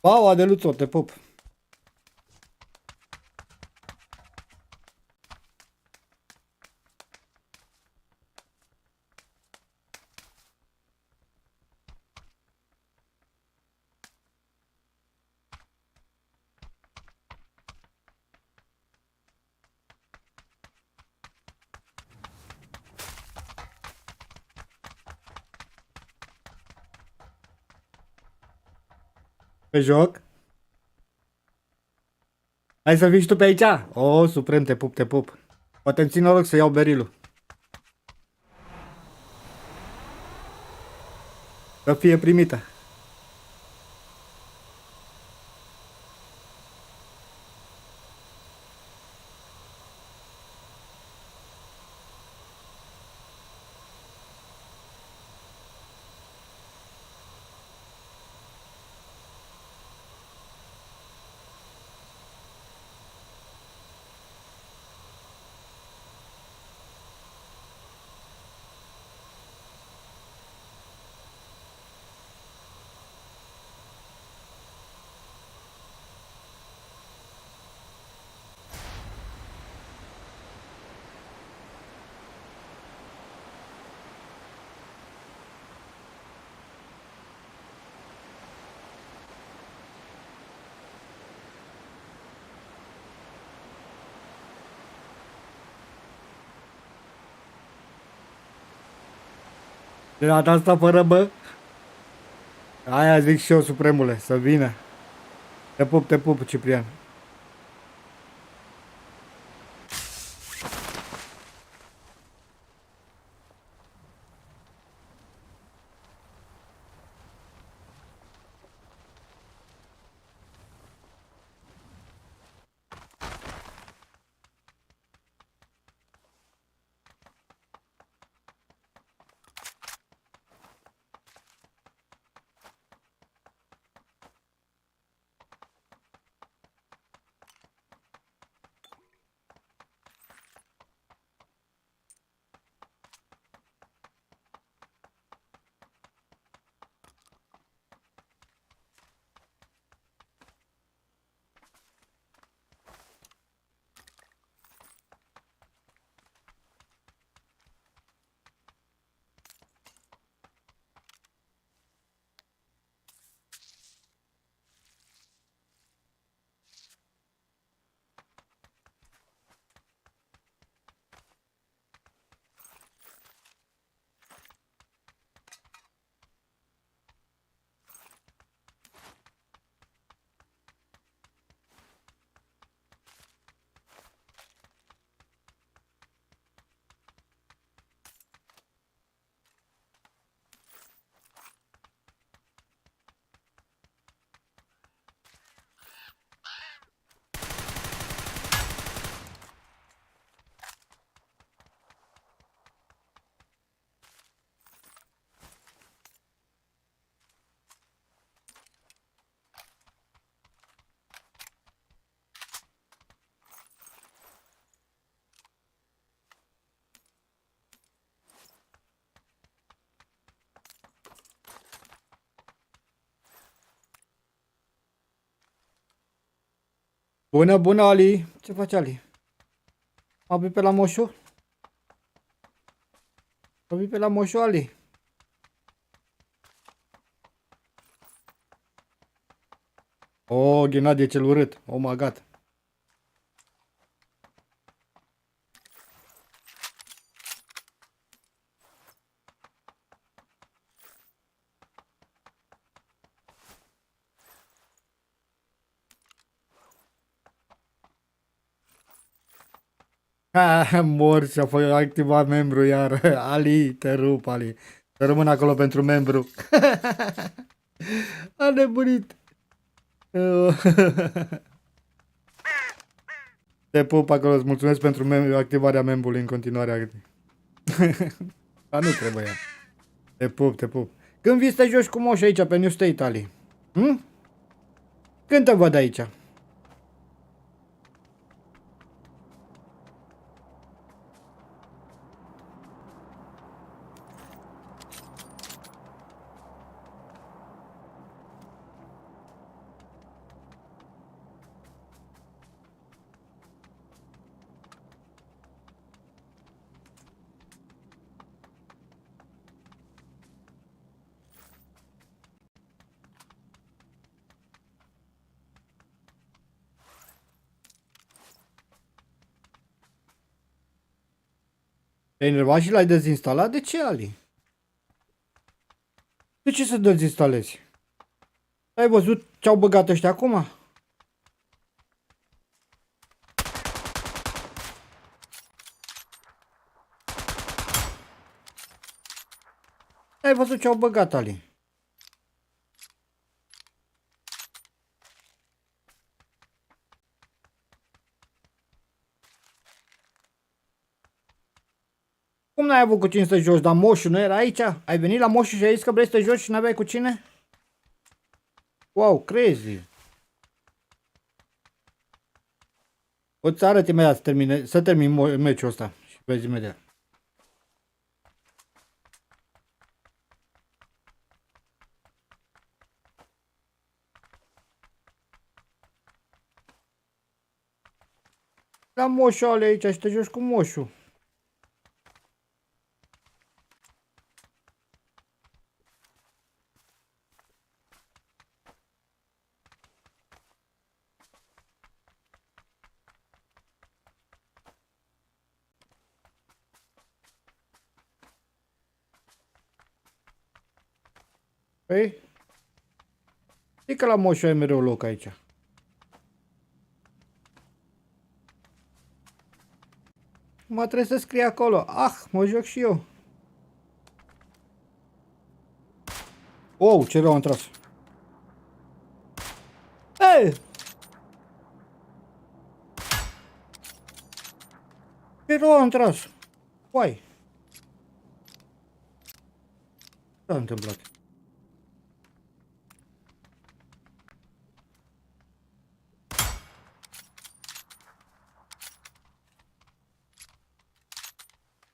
Wow, Adeluțo, te pup. Pe joc. Hai să vii și tu pe aici? Oh, suprem, te pup, te pup. Poate-mi țin noroc să iau berilul. Să fie primită. De data asta fără bă. Aia zic și eu, supremule, să vină. Te pup, Ciprian. Bună, bună, Ali. Ce faci, Ali? A pe la moșu? A pe la moșu, Ali. Oh, Ghenadie cel urât. Oh my god. Ha, mor și a fost activat membru iar. Ali, te rup, Ali. Să rămân acolo pentru membru. A nebunit. Te pup acolo, îți mulțumesc pentru activarea membrului în continuare. Dar nu trebuie. Te pup, te pup. Când vii să te joci cu moș aici pe New State, Ali? Hm? Când te văd aici? Te-ai enervat și l-ai dezinstalat? De ce, Ali? De ce să dezinstalezi? Ai văzut ce-au băgat ăștia acum? Ai văzut ce-au băgat, Ali? Cum n-ai avut cu cine să joci? Dar moșul nu era aici? Ai venit la moșul și ai zis că vrei să joci și n-aveai cu cine? Wow, crazy. O-ți arăt imediat să termin meciul ăsta și vezi imediat. La moșul ăla aici și te joci cu moșul. Păi? Știi că la moșul ai mereu loc aici. Mă trebuie să scrie acolo. Ah, mă joc și eu. Oh, ce rău am tras. Ei! Ce rău am tras. Uai. Ce s-a întâmplat?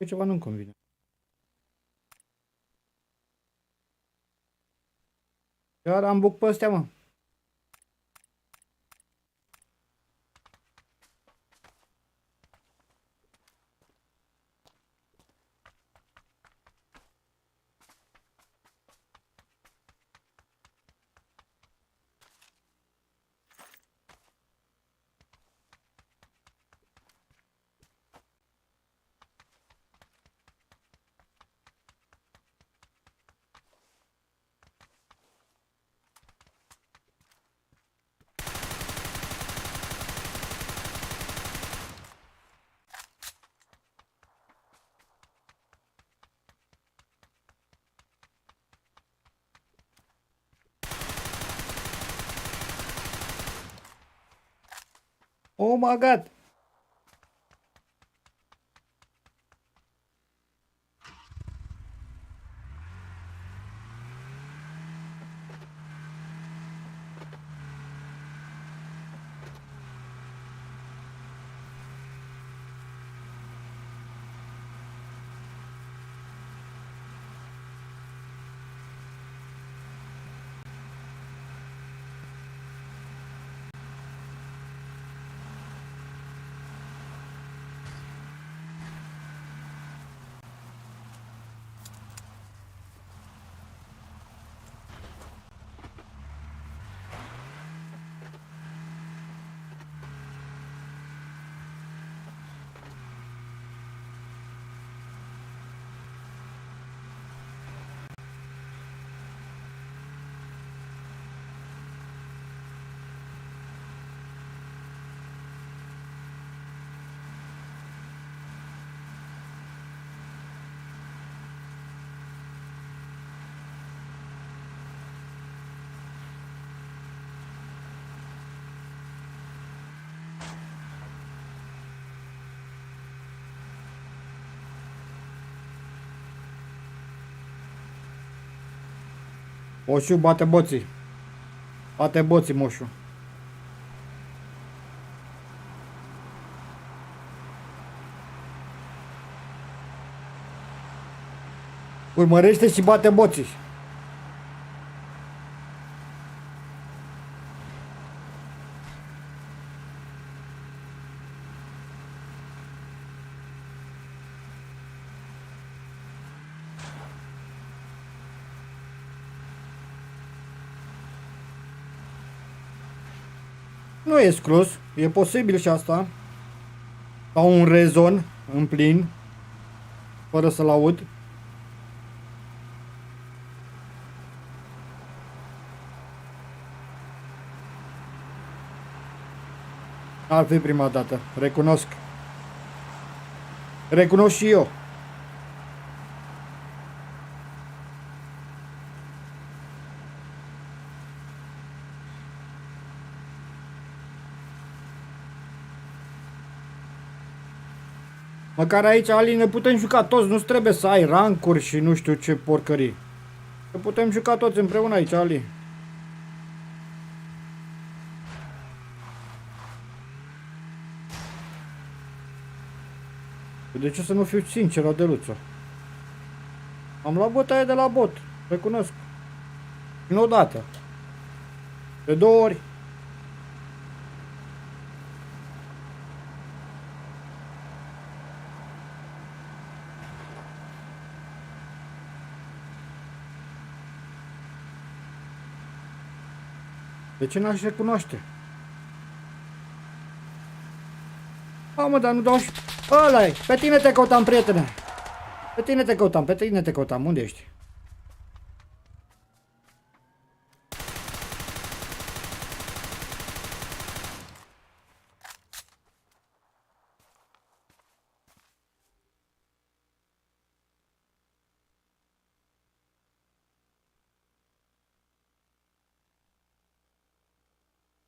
Că ceva nu-mi convine. Iar am buc pe astea, mă. Oh my god! Moșu bate boții. Bate boții, moșu. Urmărește și bate boții. Nu e exclus, e posibil și asta. Sau un rezon în plin. Fără să-l aud. Ar fi prima dată. Recunosc. Recunosc și eu. Măcar aici, Ali, ne putem juca toți. Nu trebuie să ai rancuri și nu știu ce porcării. Ne putem juca toți împreună aici, Ali. De ce să nu fiu sincer, Adeluță? Am luat bătaie de la bot. Recunosc. Nu odată. De 2 ori. De ce n-aș recunoaște? Mamă, dar nu dau și... Ăla-i! Pe tine te căutam, prietene! Pe tine te căutam, pe tine te căutam. Unde ești?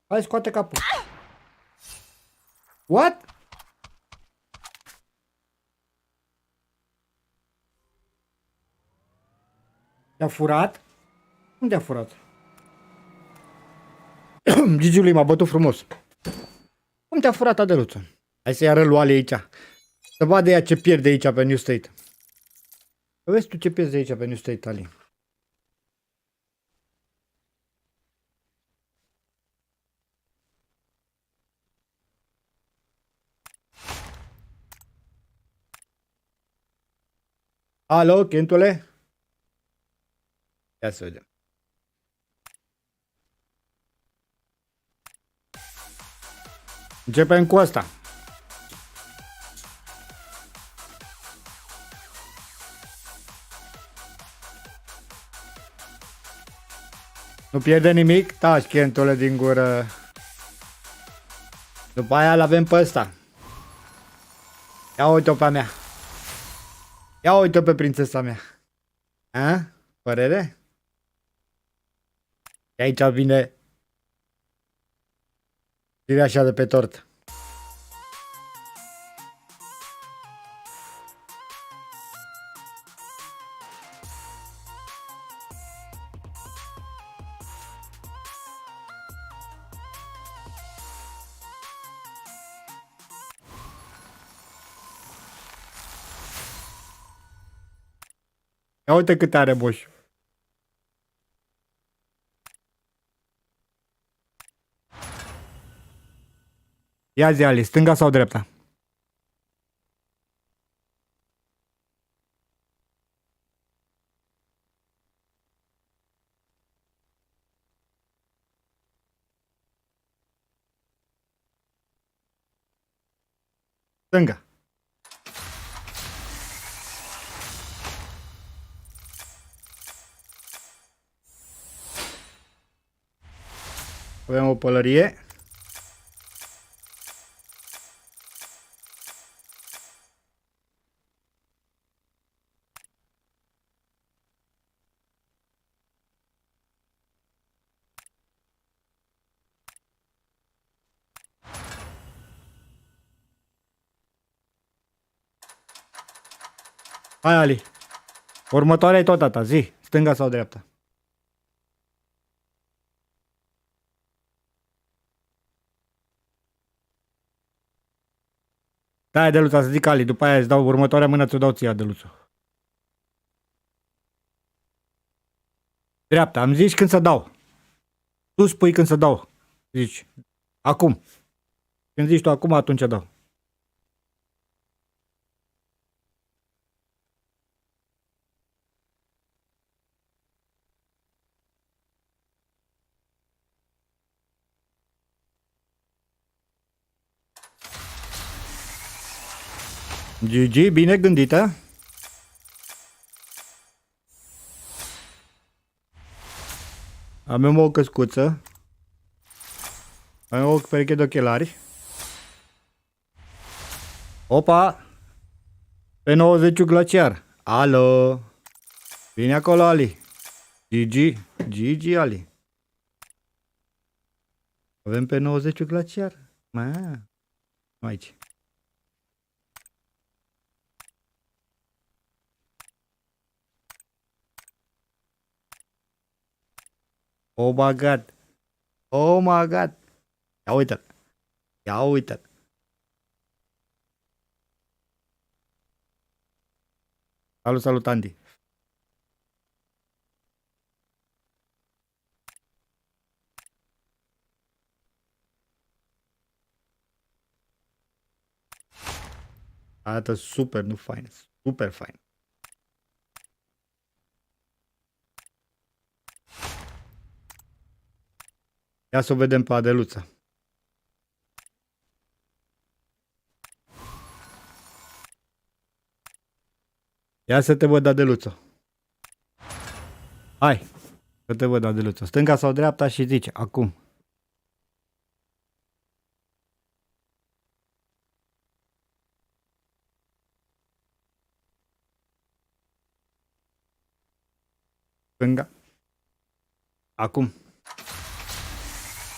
Hai, scoate capul. What? Te-a furat? Unde a furat? Gigiului m-a bătut frumos. Cum te-a furat, Adeluță? Hai să-i arăt lui Ali aici. Să vadă ea ce pierde aici pe New State. Vezi tu ce pierzi aici pe New State, Ali. Alo, chentule? Ia să vedem. Începem cu asta. Nu pierde nimic? Taci, chentule din gură. După aia l-avem pe ăsta. Ia uite-o pe a mea. Ia uite-o pe prințesa mea. A? Părere? Și aici vine așa de pe tort. Ia uite cât are boș. Ia zi, Ali, stânga sau dreapta? Stânga. Avem o pălărie. Hai, Ali. Următoarea e tot data. Zi, stânga sau dreapta? Da, Adeluța, să zic Ali, după aia îți dau următoarea mână, ți-o dau ție, Adeluța. Dreapta, am zis când să dau. Tu spui când să dau. Zici, acum. Când zici tu acum, atunci dau. GG, bine gândită. Avem o căscuță. Avem o pereche de ochelari. Opa! Pe 90 glaciar. Alo! Vine acolo, Ali. Gigi, Ali. Avem pe 90 glaciar. Aici. Oh my god. Oh my god. Ia uite-l. Ia uite-l. Salut, Andy. Arată super, nu fain. Super fain. Ia să o vedem pe Adeluța. Ia să te văd, Adeluța. Hai, să te văd, Adeluța. Stânga sau dreapta și zice, acum. Stânga. Acum.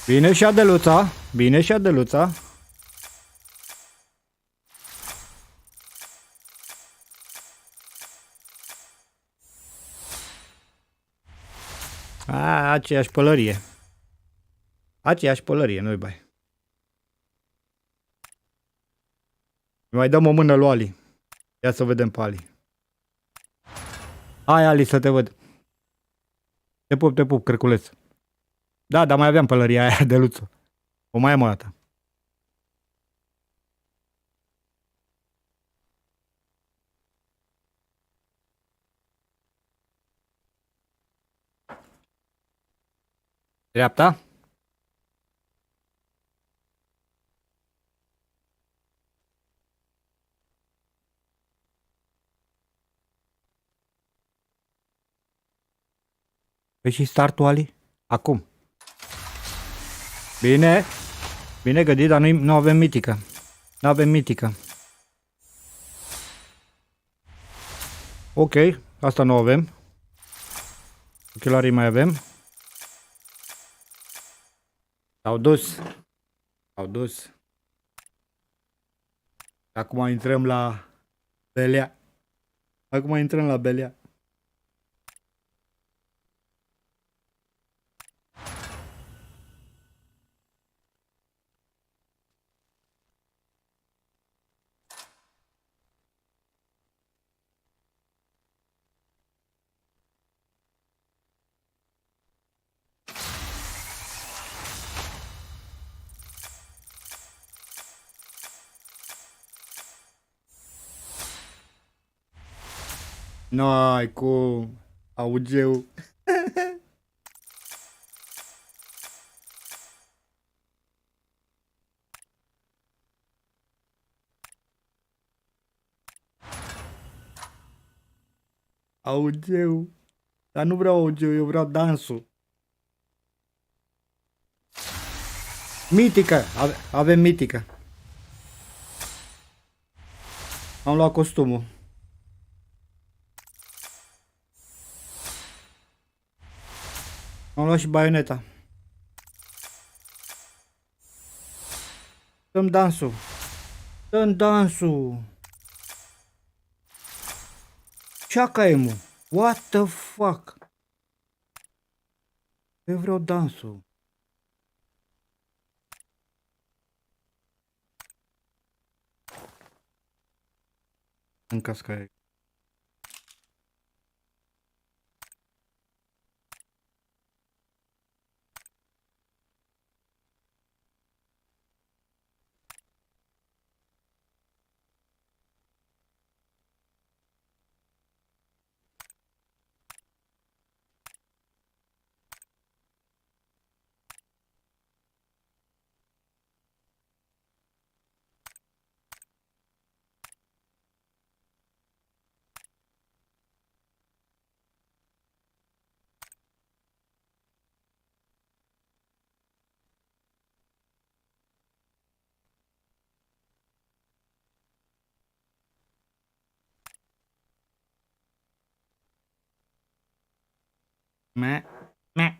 Bine și Adeluța. Bine și Adeluța. Aceeași pălărie. Aceeași pălărie, nu-i bai. Mai dăm o mână lui Ali. Ia să vedem pe Ali. Hai, Ali, să te văd. Te pup, cărculeț. Da, dar mai aveam pălăria aia de luță. O mai am o dată. Dreapta. Păi și startul, Ali? Acum. Bine. Bine gândit, dar nu avem mitică. Nu avem mitică. Ok, asta nu avem. Ochelarii mai avem. S-au dus. S-au dus. Acum intrăm la belea. Acum intrăm la belea. N-ai cum. Augeu. Augeu. Dar nu vreau augeu, eu vreau dansul. Mitică. Avem mitică. Am luat costumul. Am luat și baioneta. Dăm dansul. Dăm dansul. Ce-aca e, mă? What the fuck? Eu vreau dansul. În cascare. Meh. Meh.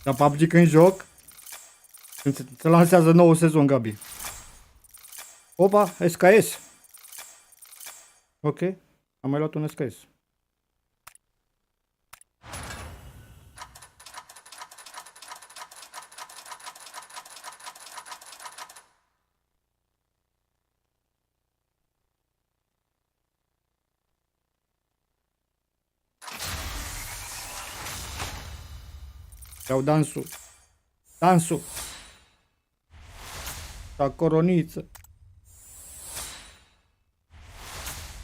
Dar PUBG când joc, când se lansează nou sezon, Gabi. Opa, SKS. Ok, am mai luat un SKS. Iau dansul. Dansul. La coroniță.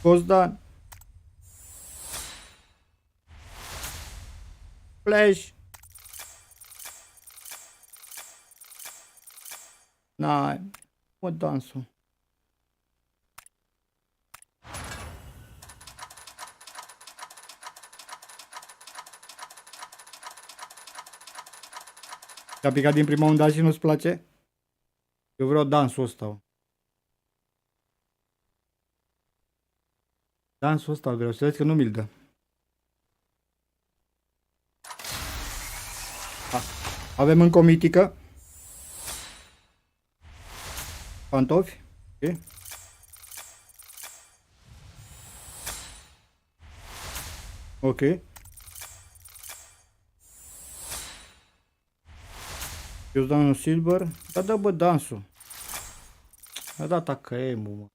Cosdan. Flash. N-ai. Mă, dansul. Te-a picat din prima undă și nu-ți place? Eu vreau dansul ăsta. Dansul ăsta vreau, să vezi că nu mi-l dă. Avem încă o mitică. Pantofi. Ok. Ok. Eu dau un silver. Da, da, bă, dansul. A dat AKM-ul, mă.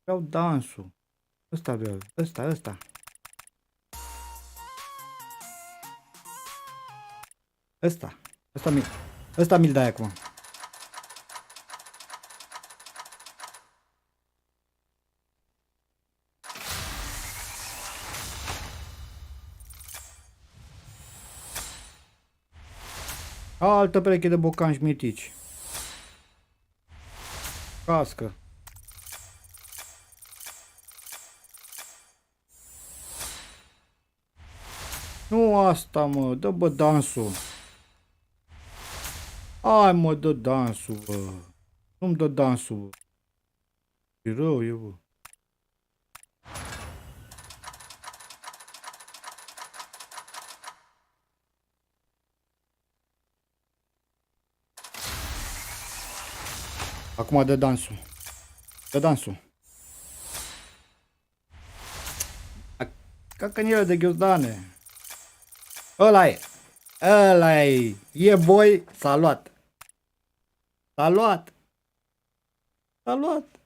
Vreau dansul. Ăsta vreau. Ăsta. Ăsta mi-l dai acum. Altă pereche de bocanci mitici. Cască. Nu asta, mă. Dă, bă, dansul. Hai, mă, dă dansul, bă. Nu-mi dă dansul, bă. E rău, e, bă. Acum dă dansul. Dă dansul. Cacănile de ghiozdane. Ăla e. Ăla e. E boi. S-a luat. S-a luat. S-a luat.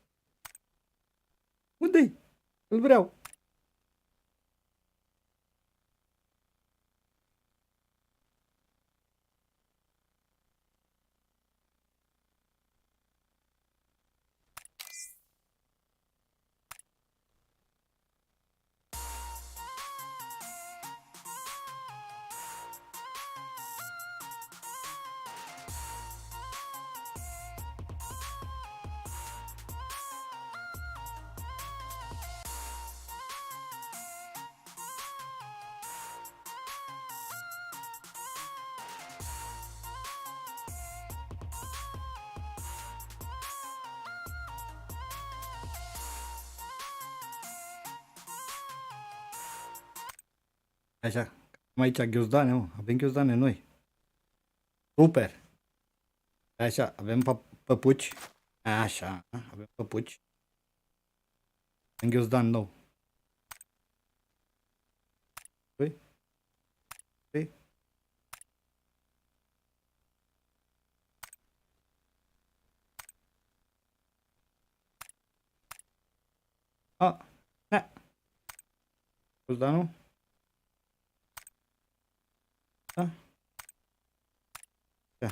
Unde-i? Îl vreau. Așa. Am aici ghiozdane, mă. Avem ghiozdane noi. Super. Așa. Avem păpuci. Așa. Avem păpuci. Avem ghiozdan nou. Păi? Păi? A. Ne. Ghiozdanul? Da? Da.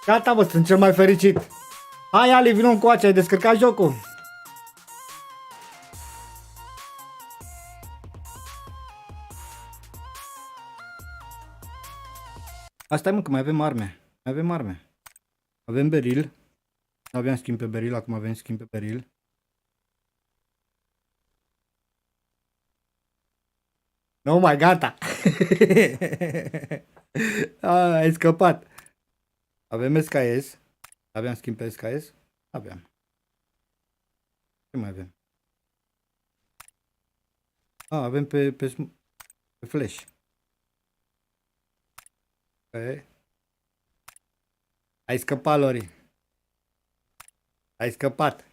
Gata, bă, sunt cel mai fericit. Hai, Ali, vină încoace, ai descărcat jocul. Asta e, mă, că mai avem arme. Mai avem arme. Avem BERYL. Nu aveam schimb pe BERYL, acum avem schimb pe BERYL. Nu, mai gata. Ai scăpat. Avem SKS. Aveam schimb pe SKS? Aveam. Ce mai avem? Avem pe flash. Okay. Ai scăpat, Lori. Ai scăpat.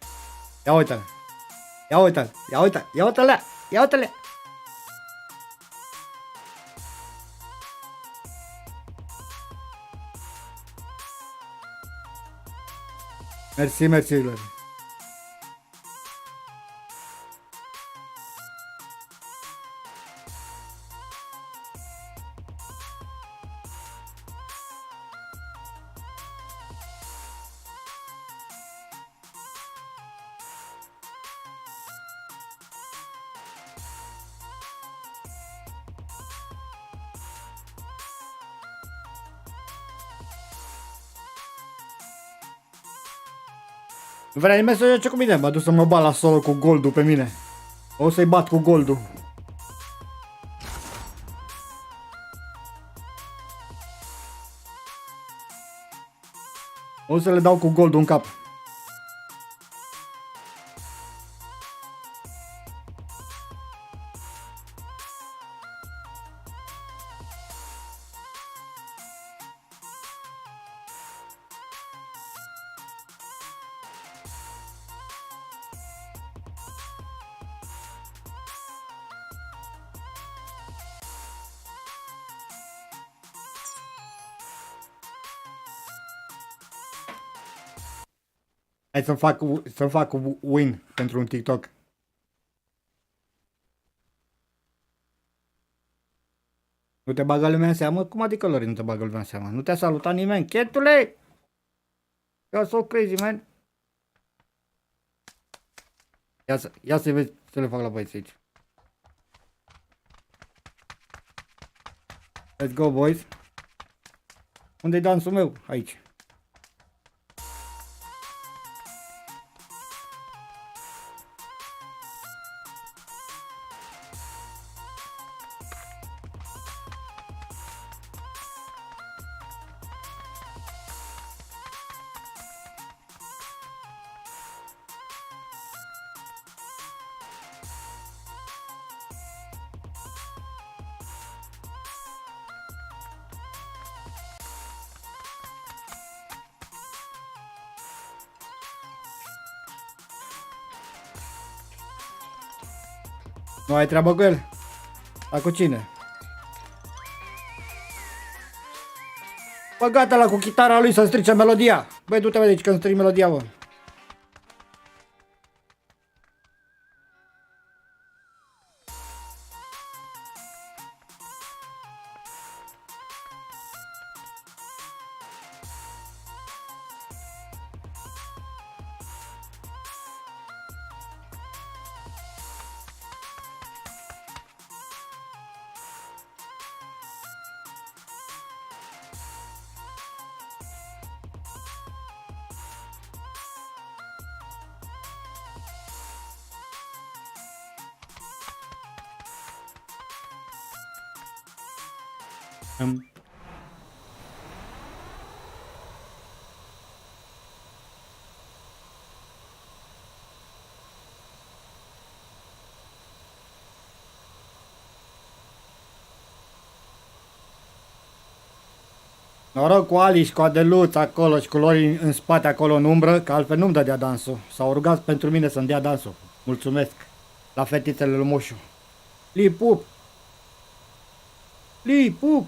Ia uite-l. Ia uite-l. Ia uite-l. Ia uite-l. Ia uite-l. Mersi, mersi, Lori. Vrea nimeni să joace cu mine? Mă duc să mă bat la solo cu goldul pe mine. O să-i bat cu goldul. O să le dau cu goldul în cap. Hai să fac win pentru un TikTok. Nu te bagă lumea în seamă? Cum adică, Lori, nu te bagă lumea în seamă? Nu te-a salutat nimeni? Chetule! You're so crazy, man. Ia să vezi ce le fac la băieți aici. Let's go, boys. Unde-i dansul meu? Aici. Nu ai treabă cu el? Dar cu cine? Bă, gata la cu chitara lui să strice melodia. Băi, du-te, bă, deci când strici melodia, bă. Noroc cu Ali și cu Adeluț acolo și cu Lori în spate acolo în umbră, că altfel nu-mi dădea dansul. S-au rugat pentru mine să-mi dea dansul. Mulțumesc. La fetițele lui Moșu. Li pup! Li pup!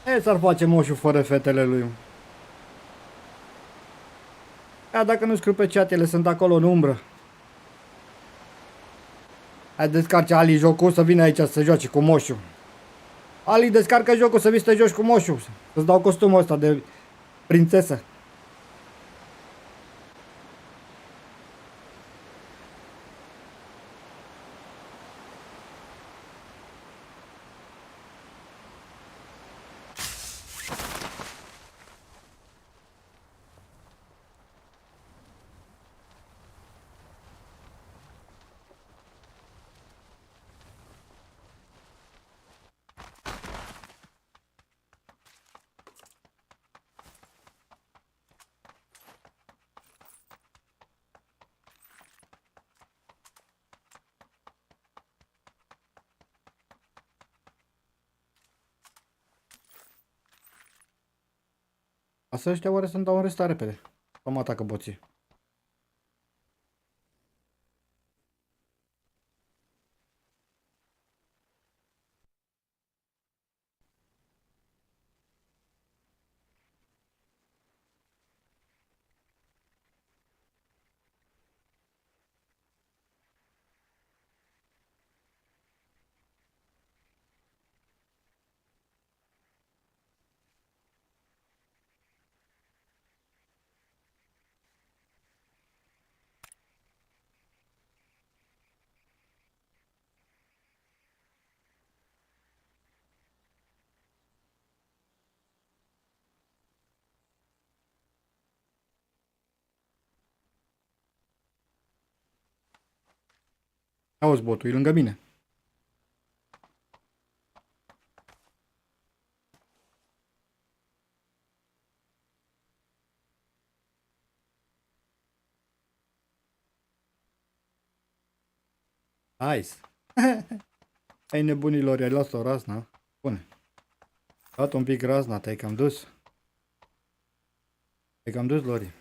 E, s-ar face Moșu fără fetele lui. Ia dacă nu scriu pe chat, ele sunt acolo în umbră. Hai descarce Ali jocul să vină aici să joace cu Moșu. Ali, descarcă jocul să vii să te joci cu Moșu. Să-ți dau costumul ăsta de prințesă. Asta ăștia oare să-mi dau în resta repede. Sau mă atacă boții. Auzi, botul, e lângă mine. Nice. Ai nebunilor, ai luat o razna? Bune. Luat un pic razna, te-ai cam dus. Te-ai cam dus, Lori.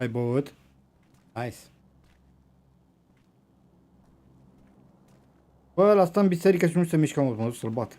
Ai băut? Nice. Bă, ăla stă în biserică și nu se mișcă mult, mă duc să-l bat.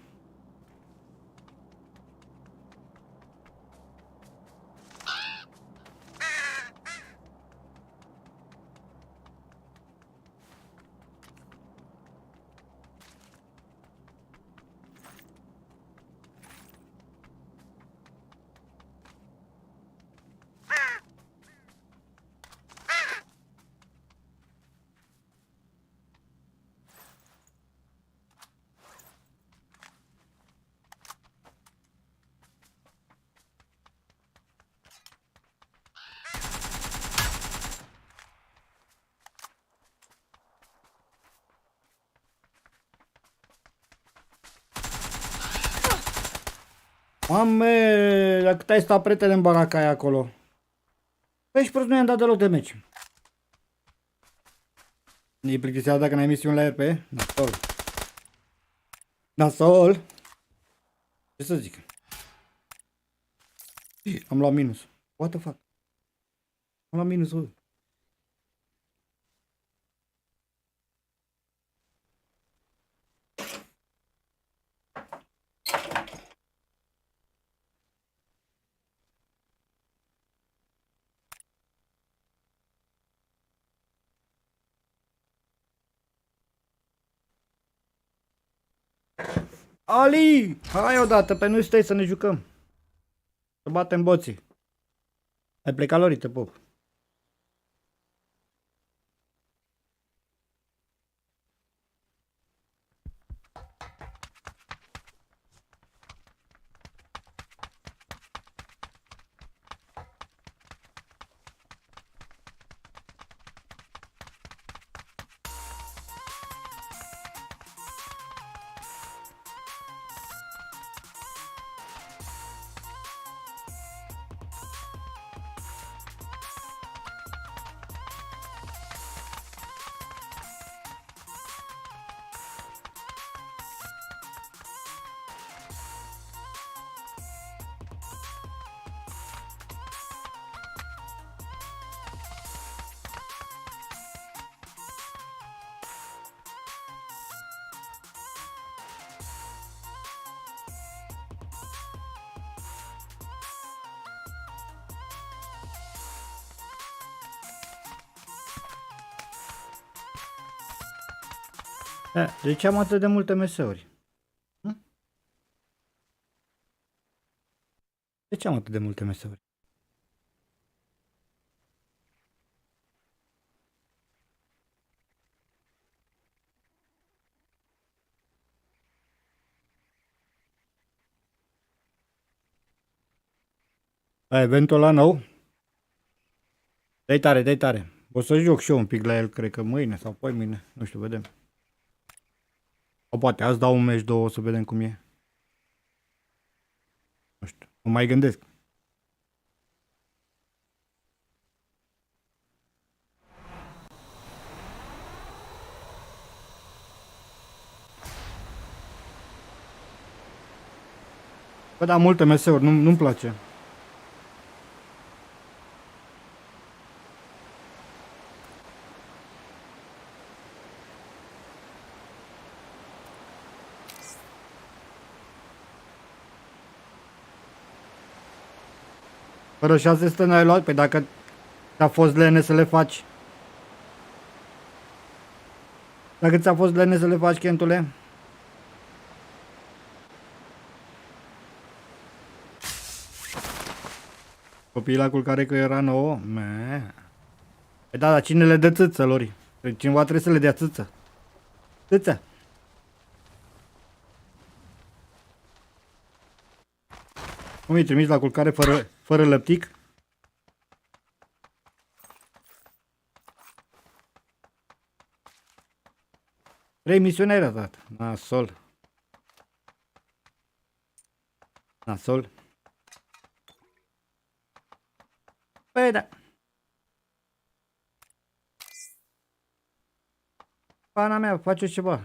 Mame, la cât ai stat prietene în baraca aia acolo? Păi și prost, nu i-am dat deloc de meci. E plictiseat dacă n-ai misiuni la RP? Nasol. Nasol. Ce să zic? Am luat minus. What the fuck? Am luat minus, bă. Ali! Hai odată, pe noi stai să ne jucăm. Să batem boții. Ai plecat, Lori, te pup. De ce am atât de multe meseuri? De ce am atât de multe meseuri? Eventul ăla nou? Dai tare, dai tare. O să joc și eu un pic la el, cred că mâine sau poi mâine. Nu știu, vedem. Sau poate azi dau un meci, două, să vedem cum e. Nu știu, mă mai gândesc. Bă, da, multe meseuri, nu-mi place. Fără 600 n-ai luat? Păi dacă ți-a fost lene să le faci. Dacă ți-a fost lene să le faci, Chentule? Copiii la culcare că era nouă? Păi da, dar cine le dă țâță, Lori? Cineva trebuie să le dea țâță. Țâță. Cum îi trimis la culcare fără lăptic? Trei misiuni ai ratat. Nasol. Nasol. Păi da. Pana mea, face ceva.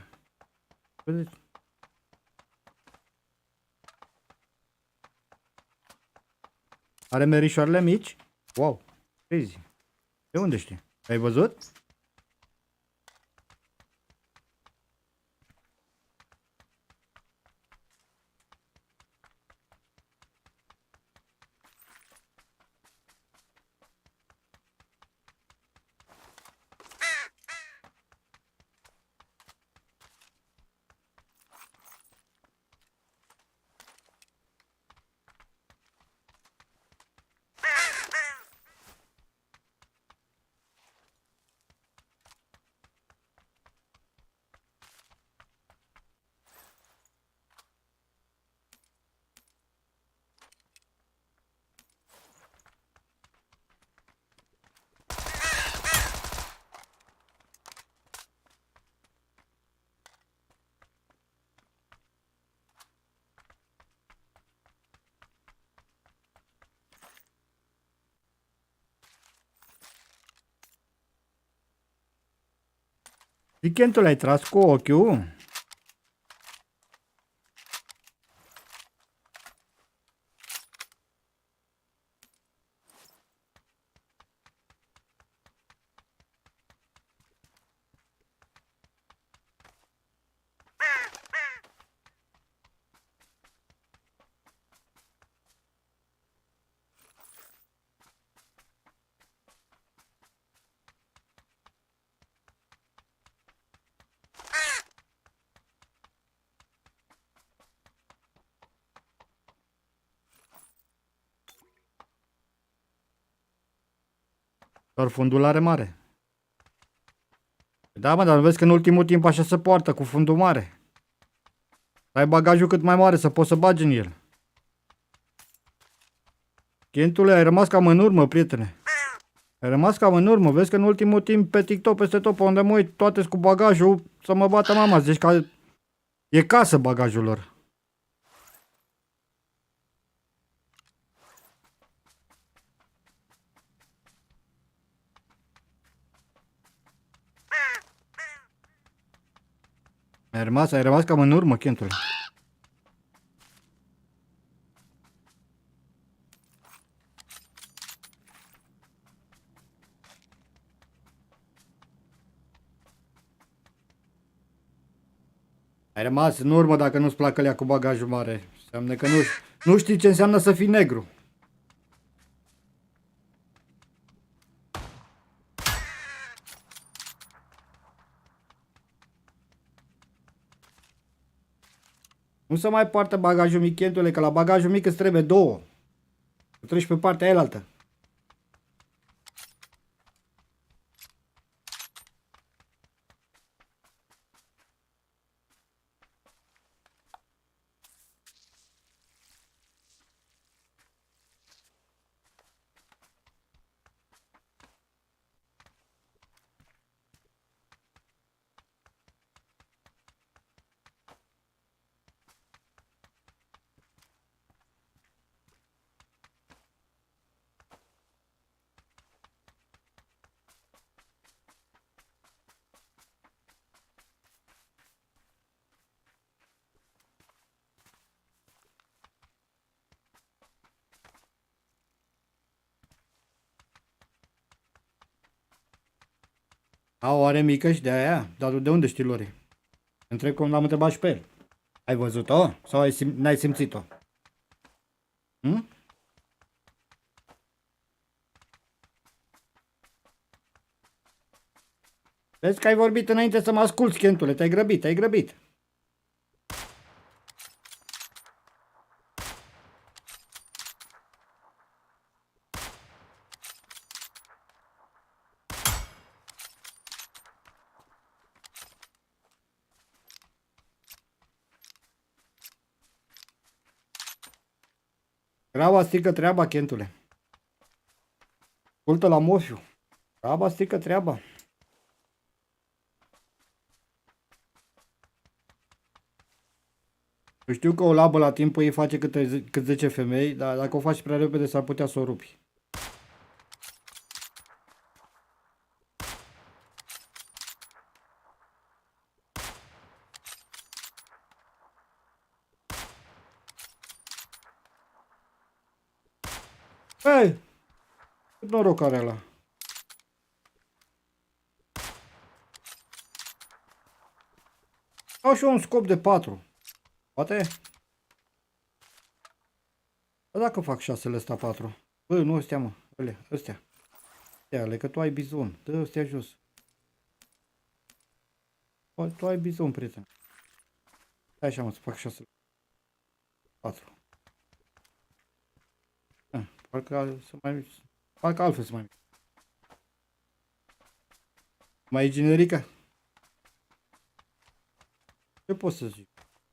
Vedeți? Are merișoarele mici? Wow. Crazy. De unde știi? Ai văzut? Weekendul ai tras cu ochiul? Doar fundul are mare. Da, mă, dar vezi că în ultimul timp așa se poartă, cu fundul mare. Ai bagajul cât mai mare, să poți să bagi în el. Chentule, ai rămas cam în urmă, prietene. Ai rămas cam în urmă. Vezi că în ultimul timp pe TikTok, peste tot, pe unde mă uit, toate cu bagajul, să mă bată mama. Deci că e casă bagajul lor. Ai rămas cam în urmă, Chentule. Ai rămas în urmă dacă nu-ți placă lea cu bagajul mare. Înseamnă că nu știi ce înseamnă să fii negru. Nu se mai poartă bagajul mic, Chentule, că la bagajul mic îți trebuie două. Treci pe partea aia altă. A, o are mică și de aia? Dar de unde știi, Lori? Întreb cum l-am întrebat și pe el. Ai văzut-o? Sau n-ai simțit-o? Hm? Vezi că ai vorbit înainte să mă asculți, Chentule. Te-ai grăbit, te-ai grăbit. Graba strică treaba, Chentule. Ascultă la mofiu. Graba strică treaba. Eu știu că o labă la timpul ei face cât 10 femei, dar dacă o faci prea repede s-ar putea să o rupi. Hei! Cât noroc are ăla. Au și eu un scop de 4. Poate? Bă, dacă fac 6-le ăsta 4. Bă, nu ăstea, mă. Ăstea. Ăstea, că tu ai bizon. Dă ăstea jos. Bă, tu ai bizon, prieten. Stai așa, mă, să fac 6. 4. Parcă altfel să mai... Mai e generică? Ce pot să zic?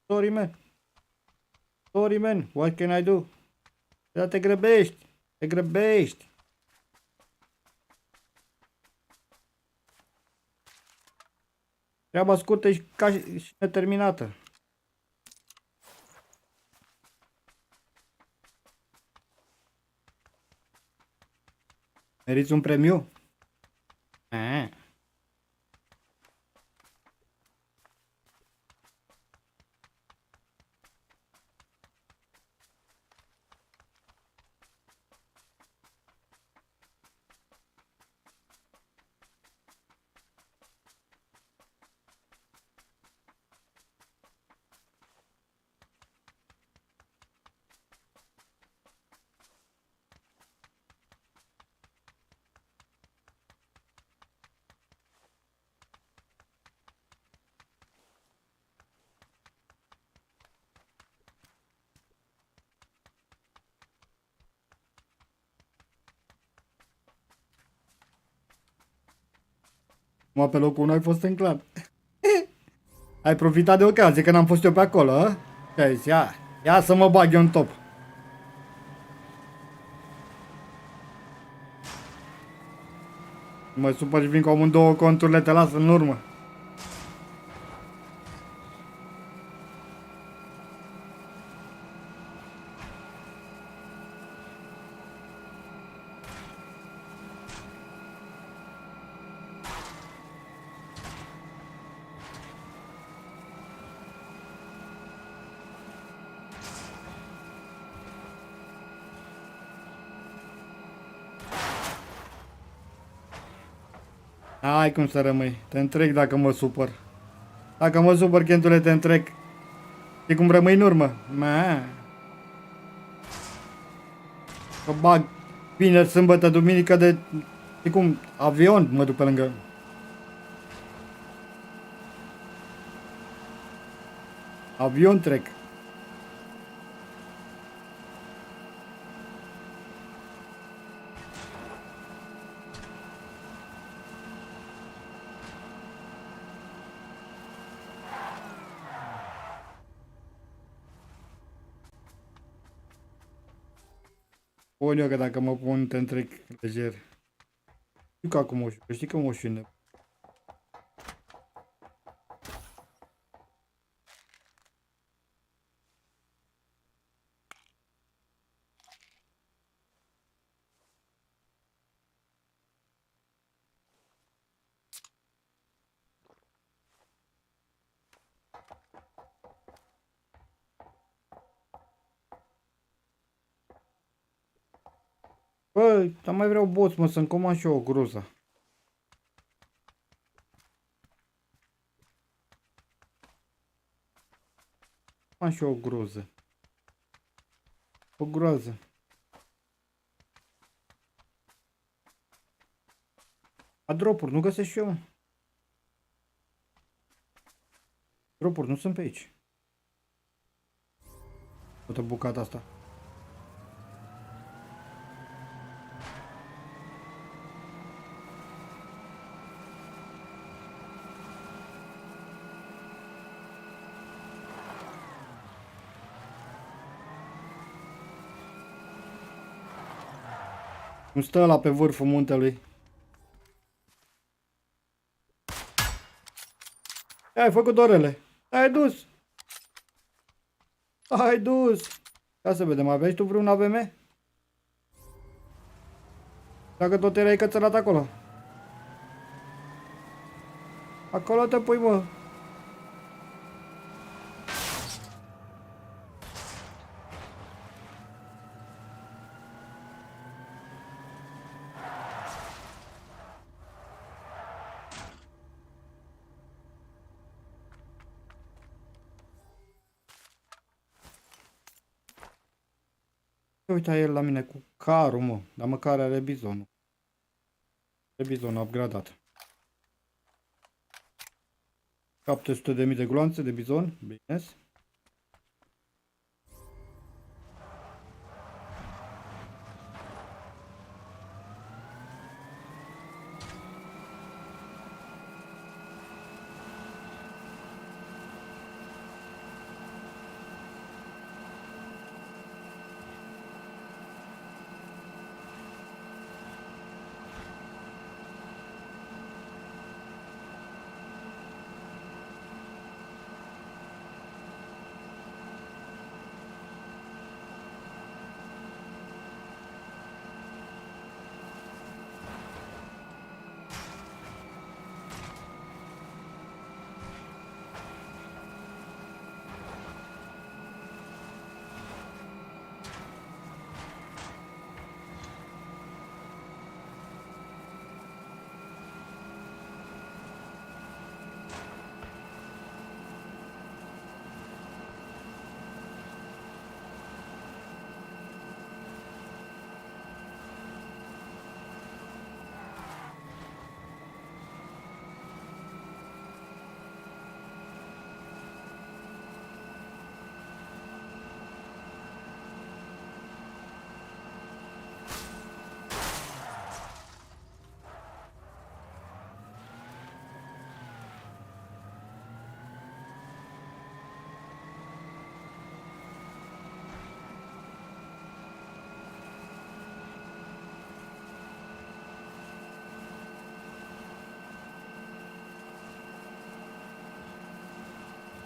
Sorry, man. Sorry, man. What can I do? Dar te grăbești. Te grăbești. Treaba scurtă și neterminată. Meriți un premiu? Mă, pe locul 1 ai fost în clar. Ai profitat de ocazie că n-am fost eu pe acolo, a? Ce ai zis? Ia să mă bag eu în top. Mă supăr și vin cu amândouă conturile, te las în urmă. Ai cum să rămâi. Te întrec dacă mă supăr. Dacă mă supăr, Chentule, te întrec. E cum rămâi în urmă. Că bag vineri, sâmbătă, duminică de... E cum? Avion mă duc pe lângă. Avion trec. Pun eu că dacă mă pun, te întrec lejer. Știu că acum știi că mă șune. Băi, dar mai vreau boț, mă, să-mi comand și eu o groză. Am și eu o groză. O groază. A dropuri, nu găsesc și eu. Dropuri nu sunt pe aici. Toată bucata asta. Nu stă ăla pe vârful muntelui. Ai făcut orele. Ai dus. Ai dus. Ia să vedem, aveai tu vreun AVM? Dacă tot erai cățărat acolo. Acolo te pui, mă. Uita el la mine cu carul, mă. Dar măcar are bizonul. Are bizonul upgradat. 700.000 de gloanțe de bizon. Bine.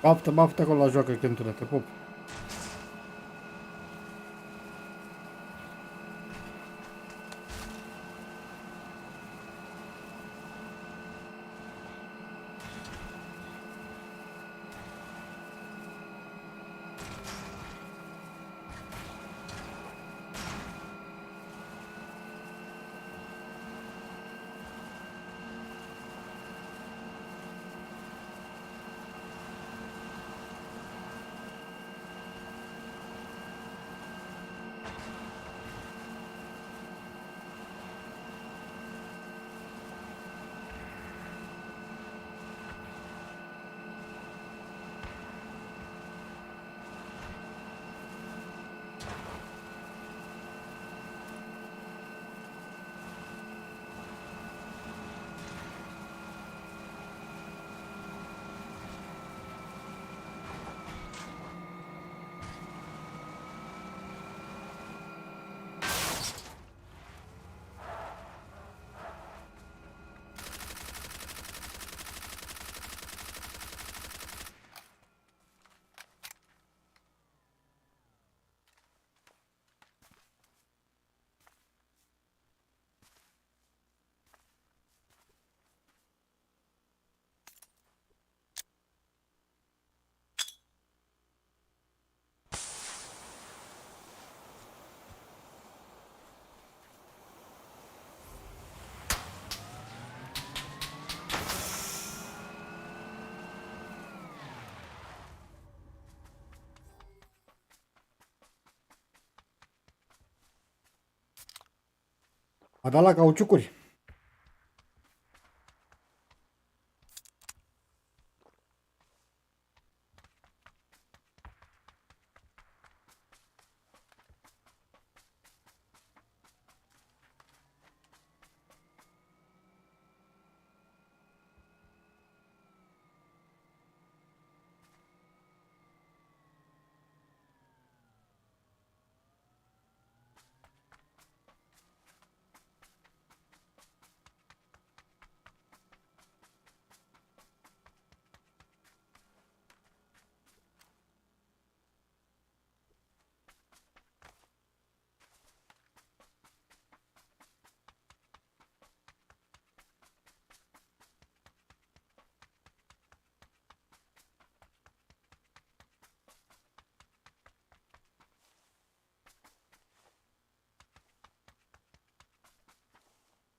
Baftă, baftă acolo la joacă, Kentură, te pup. A dat la cauciucuri.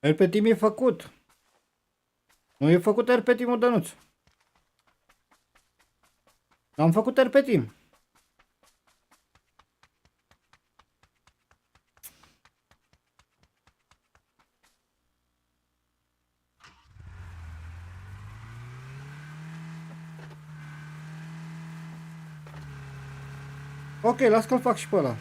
Erpetim e făcut. Nu e făcut erpetimul, Dănuț. Am făcut erpetim. Ok, las că-l fac și pe ăla.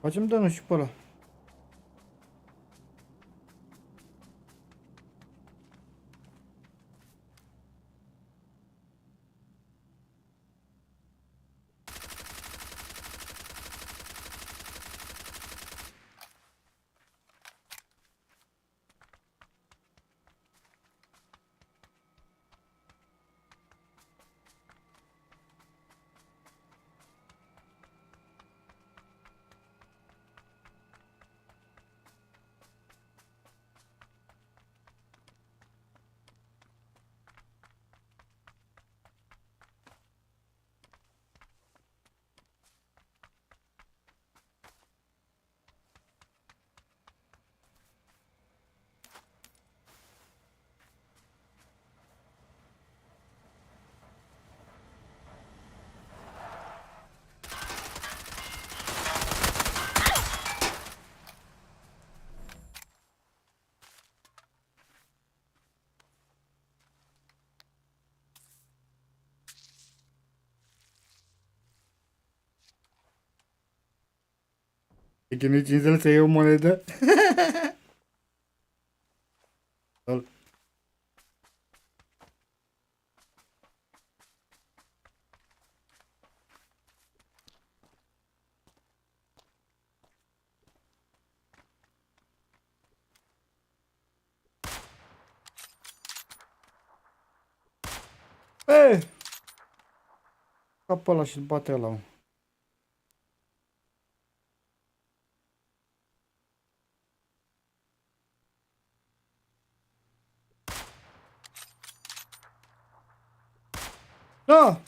Facem Dănuț și pe ăla. E chinuit 50 să iei o monedă? Ei! Capă ăla și-l bate ăla. Da!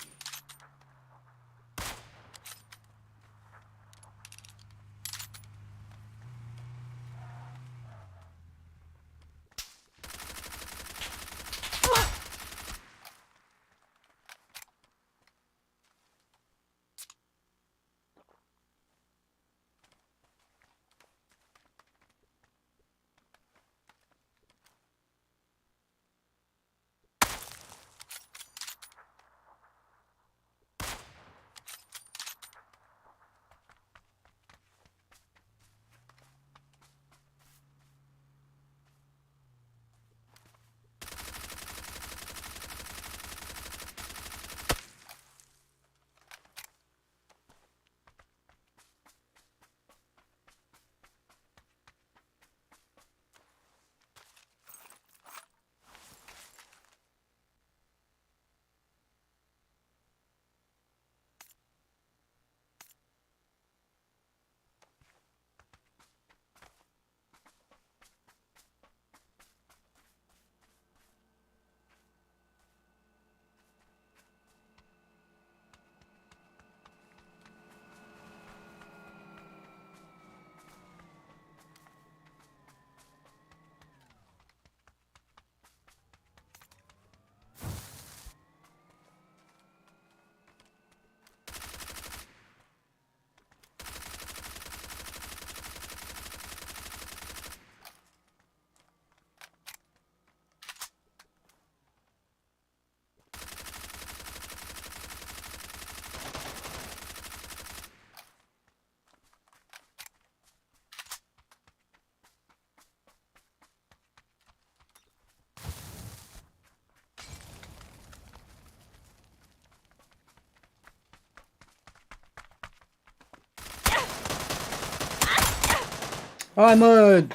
Hai mă!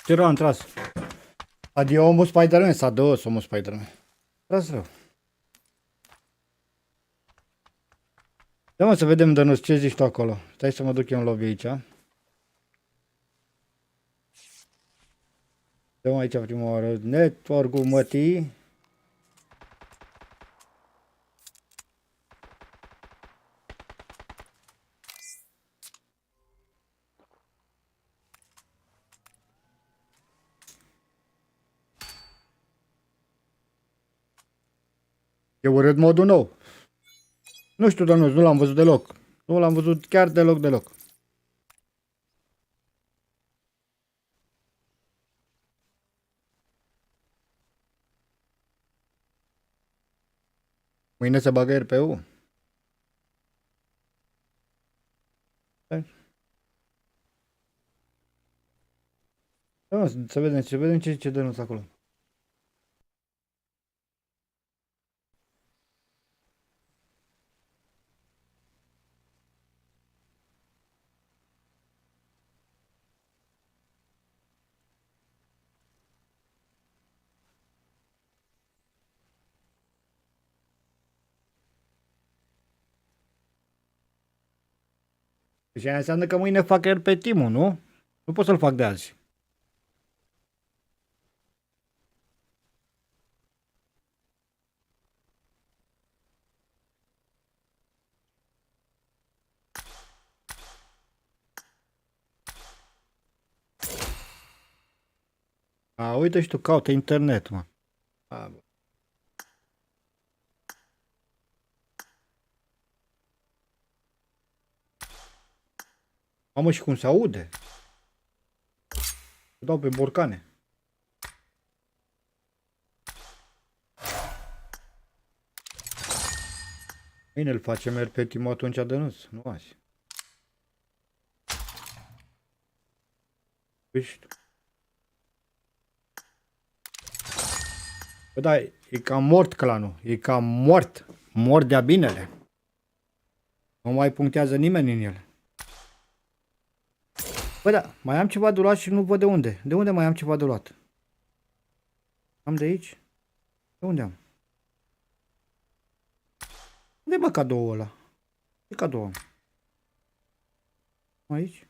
Ce rău am tras. Adio omul Spider-Man, s-a dus omul Spider-Man. Tras rău. Da mă să vedem, Dănuț, ce zici tu acolo. Stai să mă duc eu în lobby aici. Dăm aici prima oară network-ul mătii. E urât modul nou. Nu știu, Dănuț, nu l-am văzut deloc. Nu l-am văzut chiar deloc. Mâine se bagă RP-ul. Da, să vedem ce zice Dănuț acolo. Și aia înseamnă că mâine fac RP team-ul, nu? Nu pot să-l fac de azi. A, uite și tu, caută internet, mă. A, bă. Mamă, și cum se aude? Dau pe borcane. Bine, îl facem RP team-ul atunci, Dănuț, nu azi. Bă, da, e cam mort clanul. E cam mort. Mort de-a binele. Nu mai punctează nimeni în el. Bă, da, mai am ceva de luat și nu văd de unde. De unde mai am ceva de luat? Am de aici? De unde am? Unde mă cadoul ăla? Ce cadou am? Aici?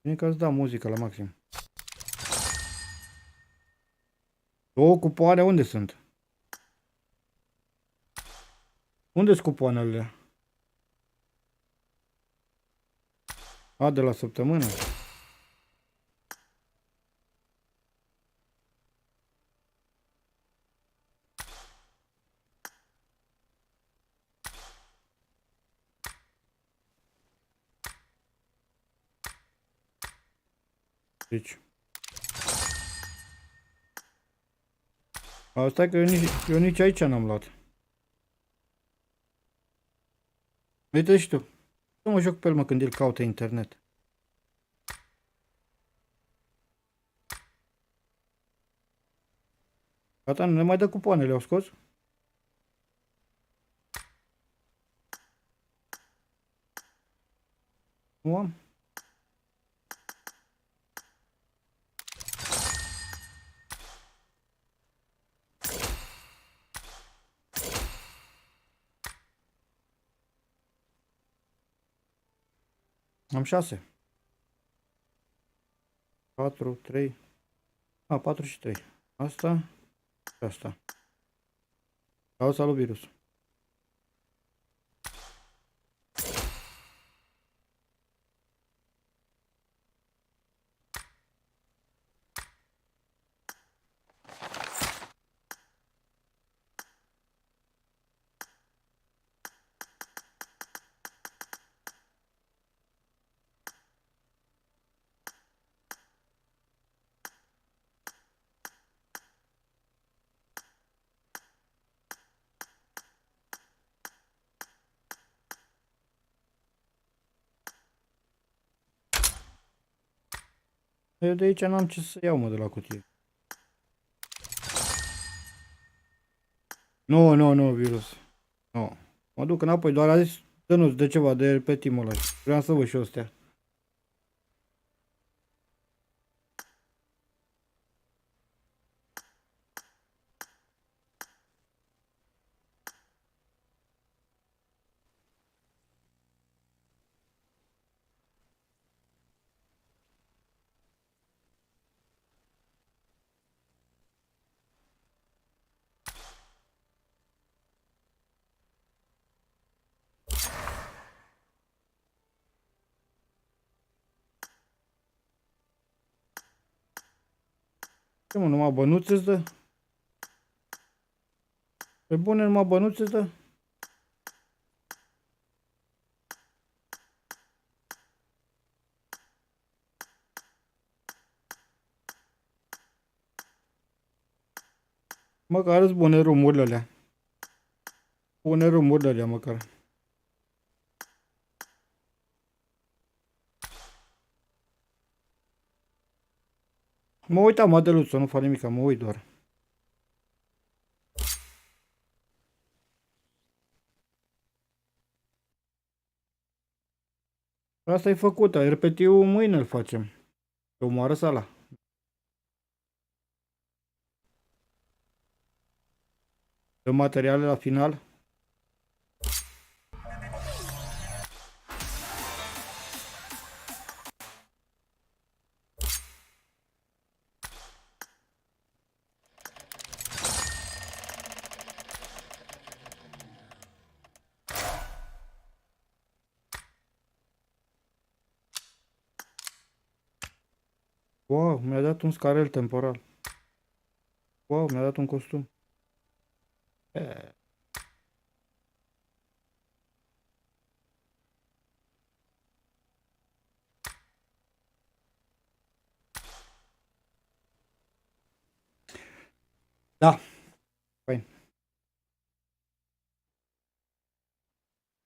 Bine că îți da muzica la maxim. Două cupoane, unde sunt? Unde sunt cupoanele? A, de la săptămână. Deci. Asta e că eu nici aici n-am luat. Uite și tu. Nu mă joc pe el, mă, când el caută internet. Gata, nu ne mai dă cupoanele, au scos? Nu am. Am 6. 4, 3. A, 4 și 3. Asta și asta. Salut, virus. Eu de aici n-am ce să iau, mă, de la cutie. Nu, virus. Nu. Mă duc înapoi, doar a zis Dănuț de ceva, de pe timul ăla. Vreau să văd și astea. Ce, mă, numai bănuți îți dă? Pe bune, numai bănuți îți dă? Măcar îți bune rumurile alea. Pune rumurile alea măcar. Mă uitam, mă, de luță, nu fac nimic, mă uit doar. Asta e făcută, repetiu mâine îl facem. Că omoară sala. Dă materiale la final. Wow, mi-a dat un scarel temporal. Wow, mi-a dat un costum.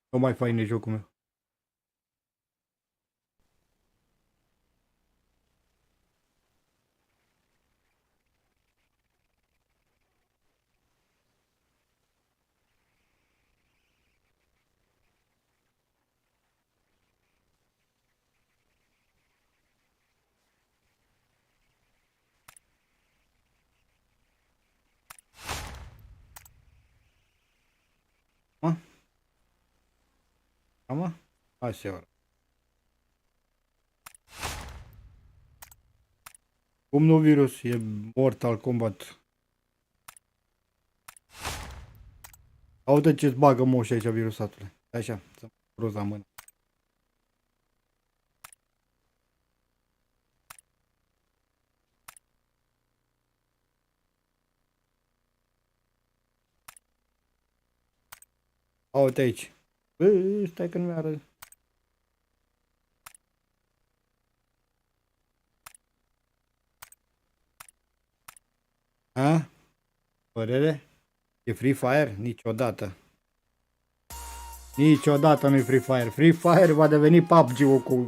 Nu mai fain e jocul meu. Mă? Mă? Așa. Cum nu virus? E Mortal Kombat. Aude ce-ți bagă moș aici, virusatule. Așa, să-mi groza în mână. Uite aici. Bă, stai că nu mi-ară. A? Părere? E Free Fire? Niciodată. Niciodată nu-i Free Fire. Free Fire va deveni PUBG-ul cu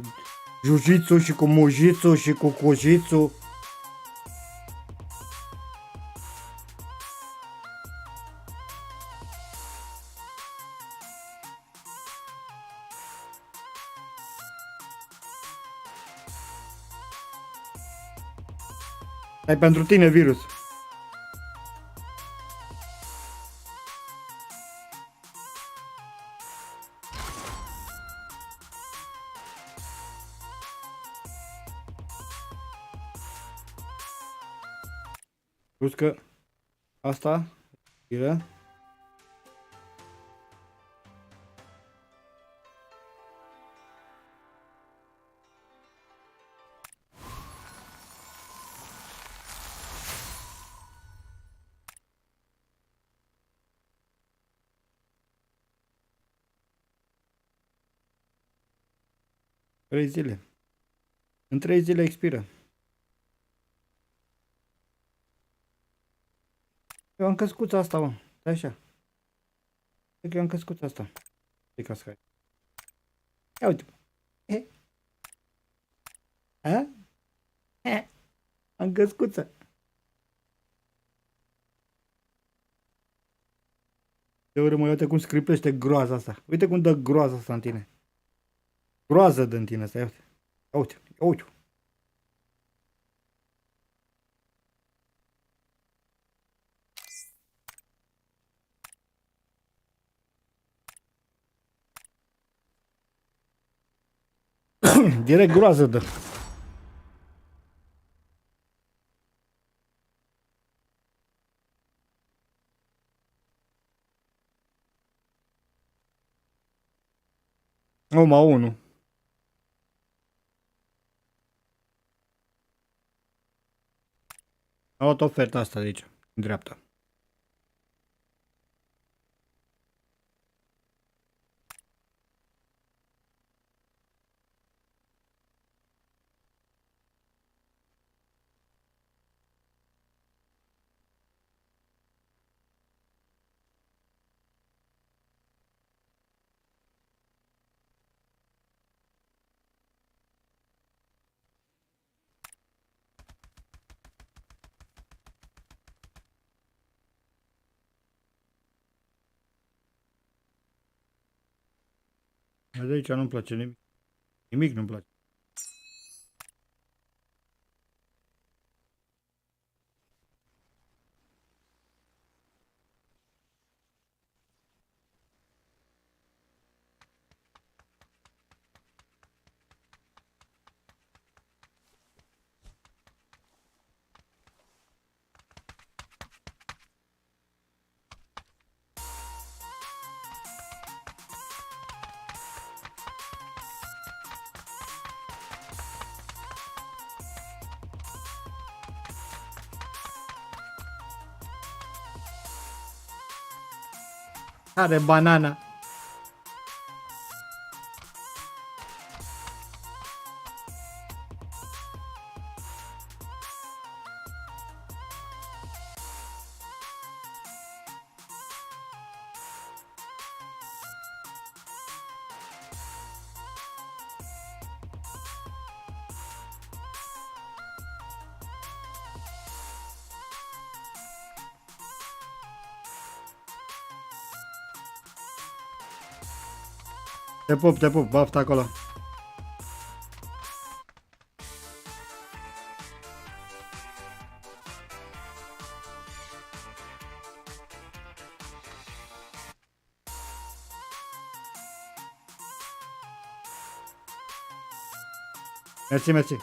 Jiu-Jitsu și cu Mujitsu și cu Kujitsu. Ai pentru tine virus. Plus că asta e. Trei zile. În 3 zile expiră. Eu am căscuța asta, mă. Stai așa. Cred că eu am căscuța asta. E cascai. Ia uite. A? Am căscuță. De urmă, uite cum scriptește groaza asta. Uite cum dă groaza asta în tine. Groază dă în tine asta, ia uite. Ia uite, ia uite. Direct groază dă. Oma 1. Am luat oferta asta de aici, în dreapta. De aici nu-mi place nimic. Nimic nu-mi place. Are banana. Te pup, baftă acolo. Mersi, mersi.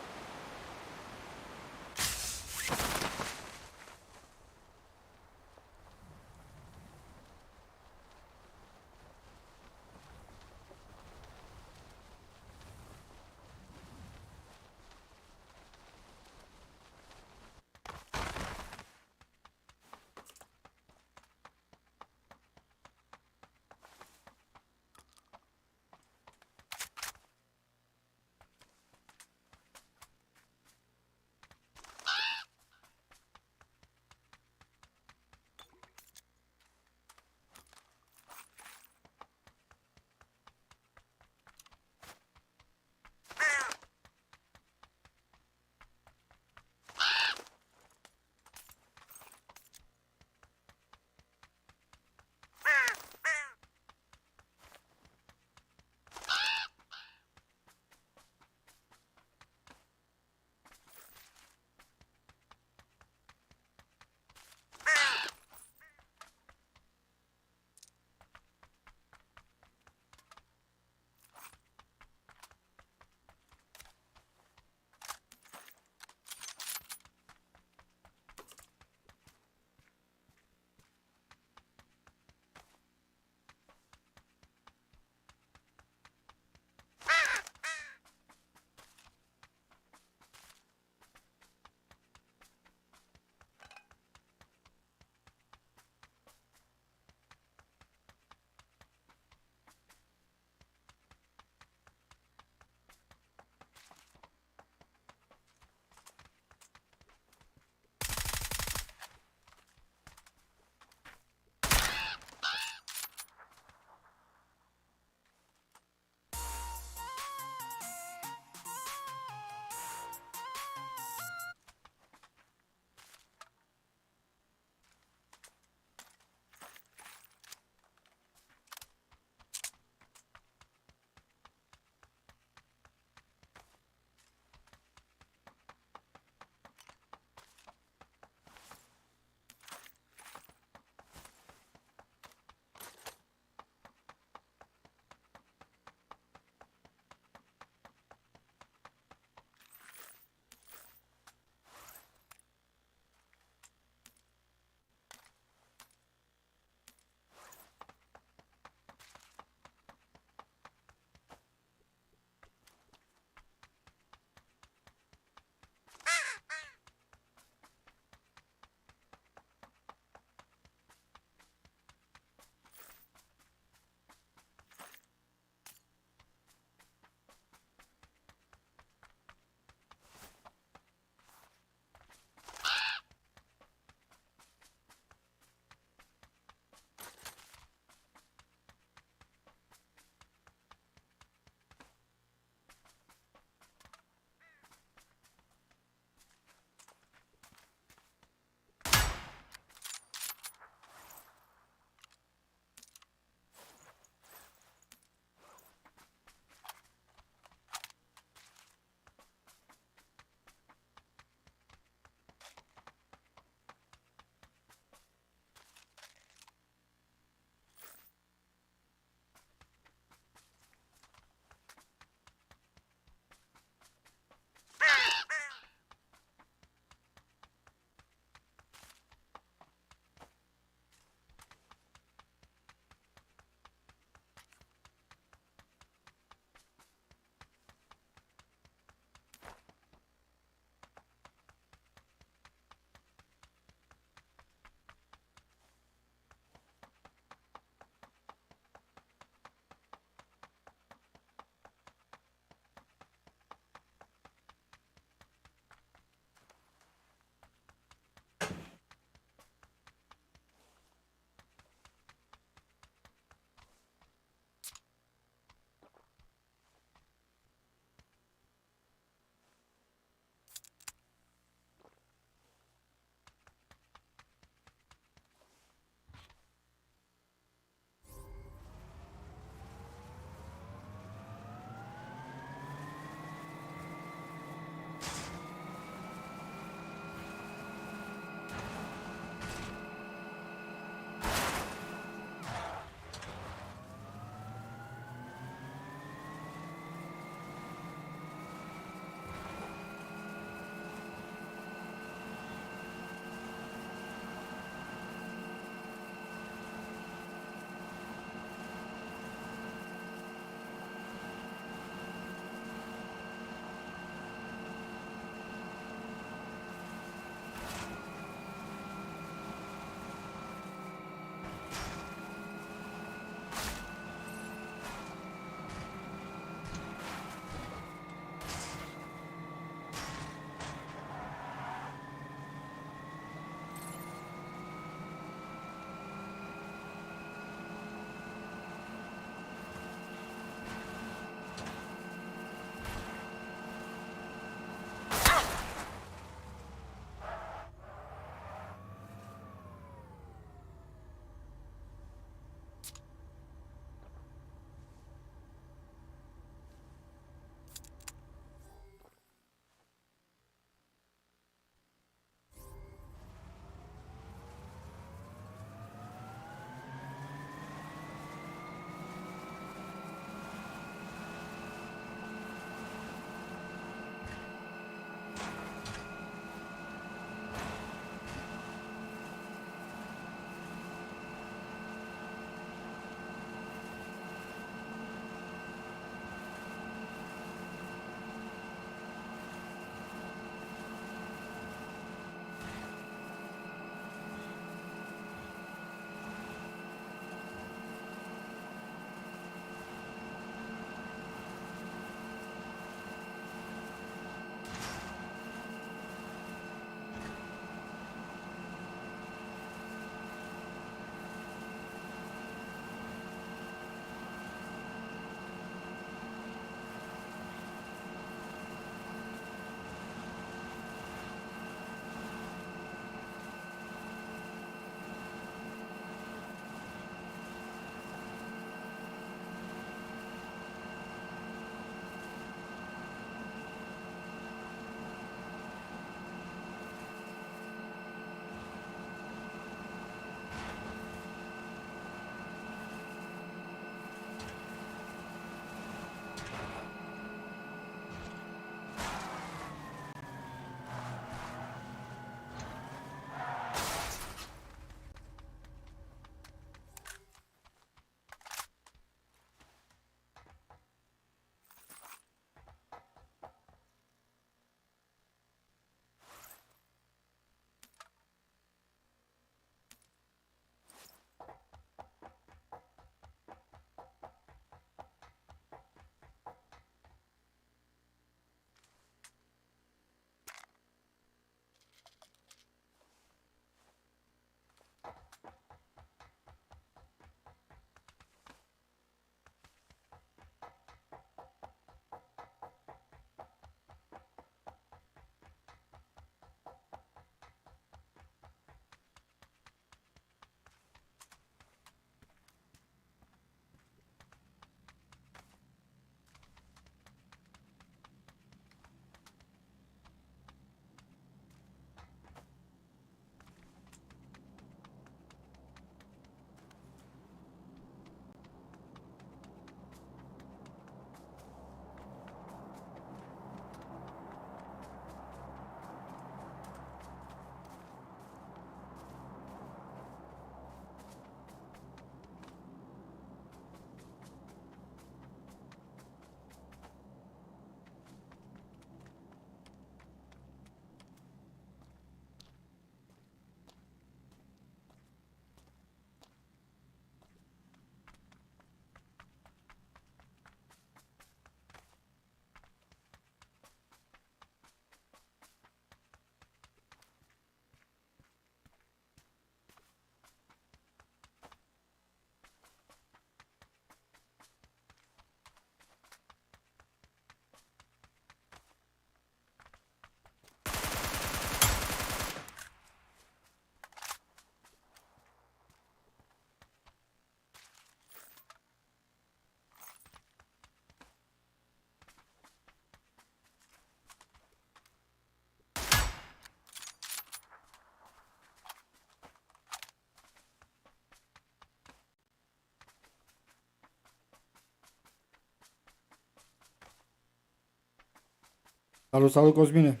Salut, salut, Cosmine.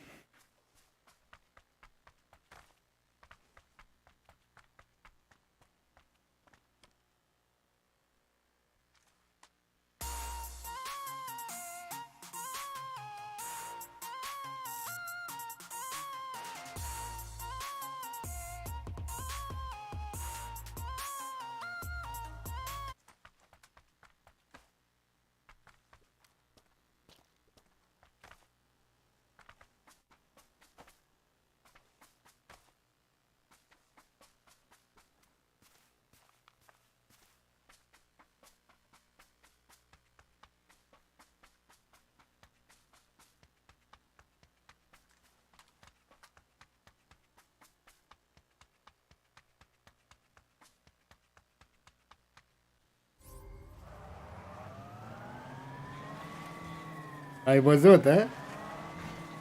Ai văzut, eh?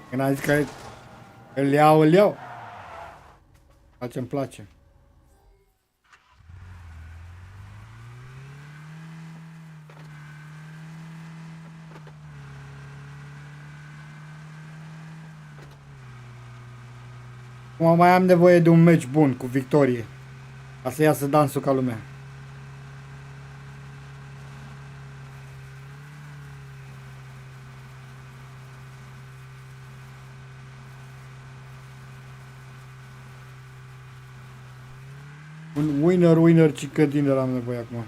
Când am zis că îl iau, îl iau. Ce-mi place. Acum mai am nevoie de un meci bun, cu victorie. Ca să iasă dansul ca lumea. Un winner chicken dinner am nevoie acum.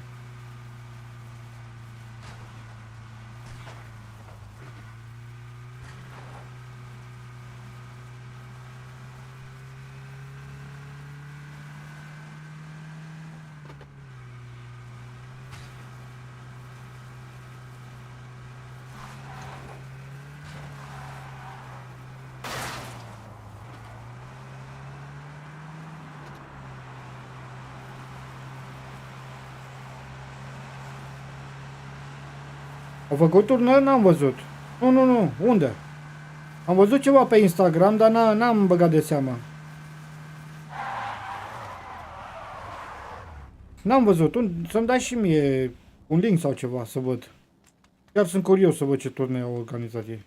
Au făcut turneu? N-am văzut. Nu. Unde? Am văzut ceva pe Instagram, dar n-am băgat de seama. N-am văzut. Să-mi dai și mie un link sau ceva să văd. Chiar sunt curios să văd ce turneu au organizat ei.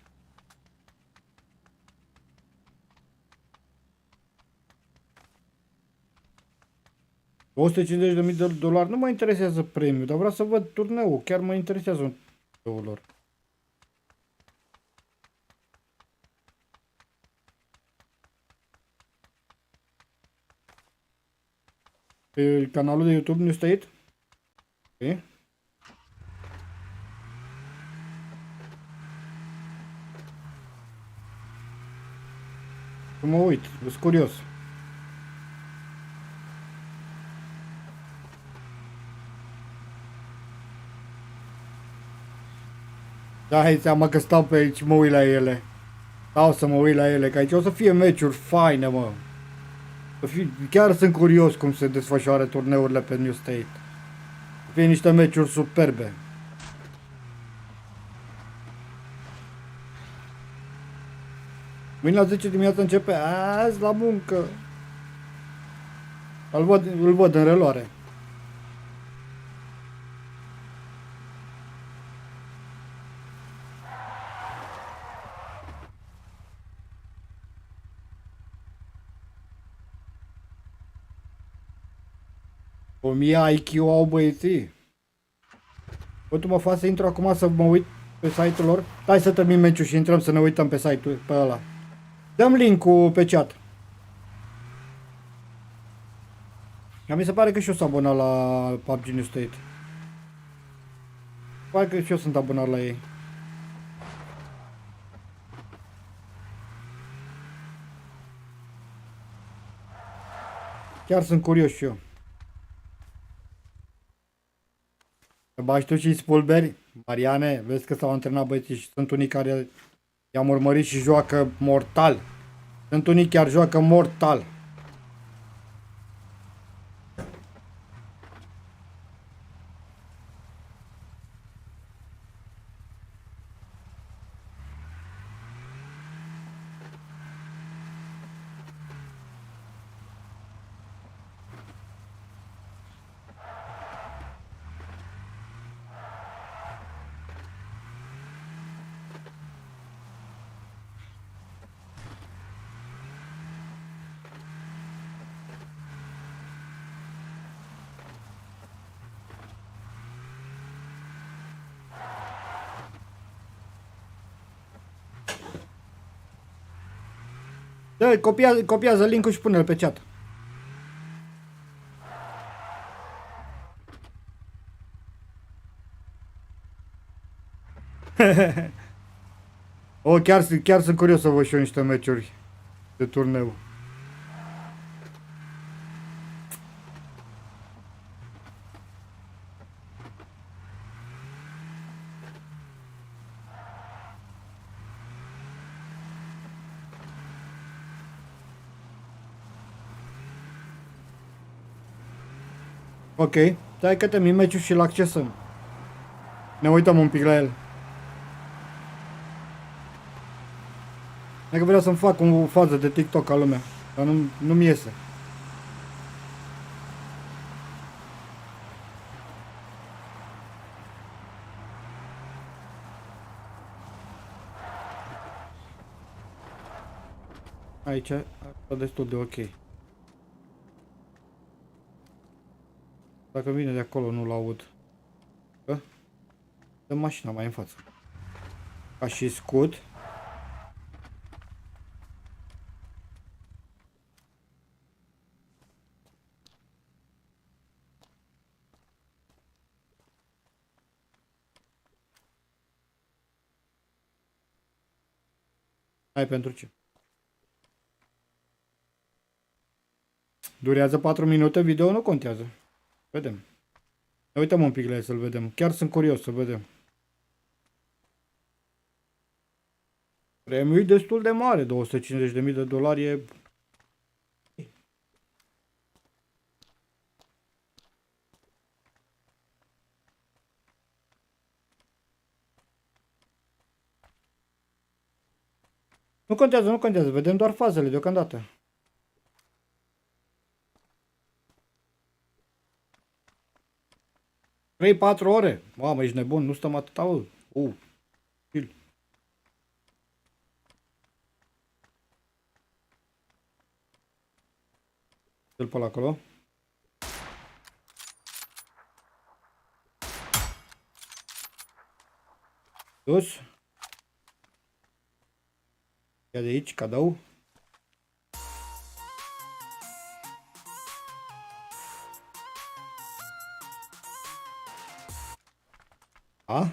$150.000 nu mă interesează premiul, dar vreau să văd turneul. Chiar mă interesează turneul lor. Pe canalul de YouTube New State? Ok. Să mă uit, sunt curios. Da, hai seama că stau pe aici și mă uit la ele. Stau să mă uit la ele, că aici o să fie meciuri faine, mă. Chiar sunt curios cum se desfășoară turneurile pe New State. O să fie niște meciuri superbe. Mâine la 10 dimineața începe. Azi la muncă. Îl văd în reluare. O mie IQ au băieții. Bă, tu mă faci să intru acum să mă uit pe site-ul lor. Hai să termin meciul și intrăm să ne uităm pe site-ul pe ăla. Dăm link-ul pe chat. Mi se pare că și eu sunt abonat la PUBG New State. Pare că și eu sunt abonat la ei. Chiar sunt curios și eu. Că bași tu și spulberi? Mariane, vezi că s-au antrenat băieții și sunt unii care i-am urmărit și joacă mortal. Sunt unii chiar joacă mortal. Da, copiază link-ul și pune-l pe chat. O, chiar sunt curios să văd și eu niște meciuri de turneu. Ok, stai că termin meciul și-l accesăm. Ne uităm un pic la el. Dacă vreau să-mi fac o fază de TikTok ca lumea, dar nu-mi iese. Aici a destul de ok. Dacă vine de acolo nu-l aud. Dă mașina mai în față. Ca și scut. Hai, pentru ce? Durează 4 minute, video nu contează. Vedem. Ne uităm un pic la el să-l vedem. Chiar sunt curios să vedem. Premiul e destul de mare, $250.000 e... Nu contează, nu contează, vedem doar fazele deocamdată. Trei, 4 ore? Mamă, ești nebun, nu stăm atâta, bă. Chill. Dă-l pe acolo. Dus. Ia de aici, cadou. A?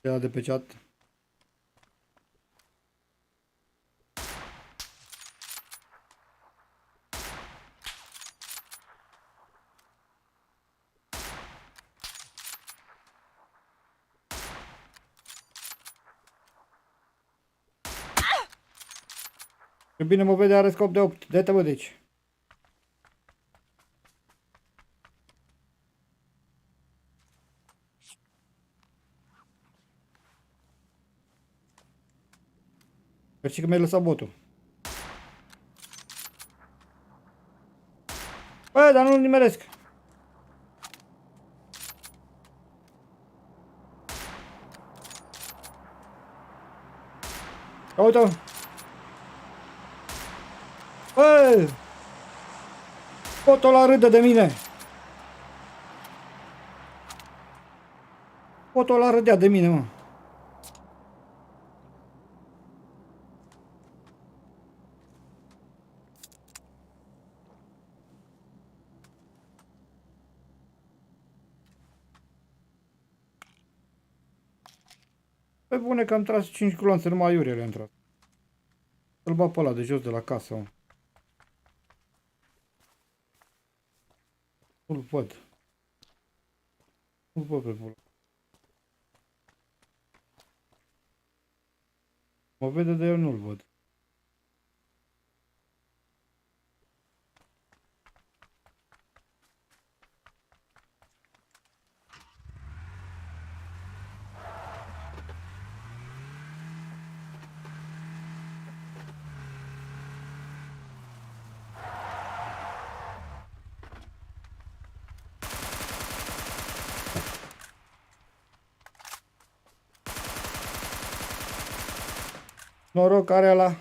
Ia de pe chat. E bine, mă vede, are scop de 8. Dă-te, bă, de aici. Mersi că mi-ai lăsat botul. Bă, dar nu-l nimeresc. Uite-o. Bă! Botul ăla râde de mine. Botul ăla râdea de mine, mă. Pe bune că am tras 5 gloanțe, numai iurele am tras. Îl bag pe ăla de jos de la casă, mă. Nu-l văd. Nu-l văd pe bula. Mă vede, de eu nu-l văd. Noroc are ăla.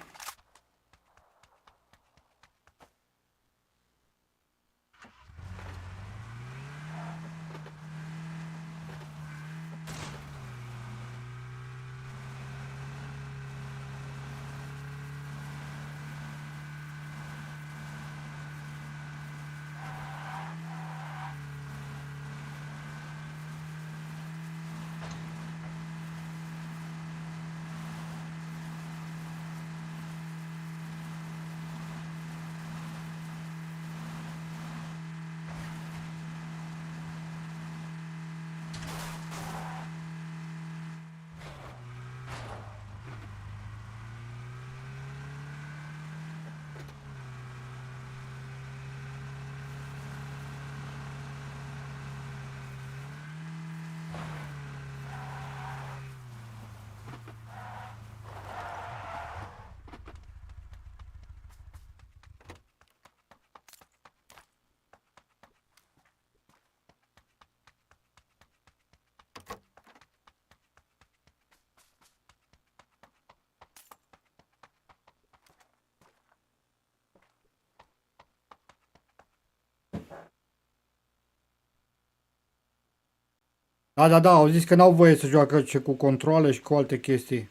Da, au zis că n-au voie să joacă ce cu controle și cu alte chestii.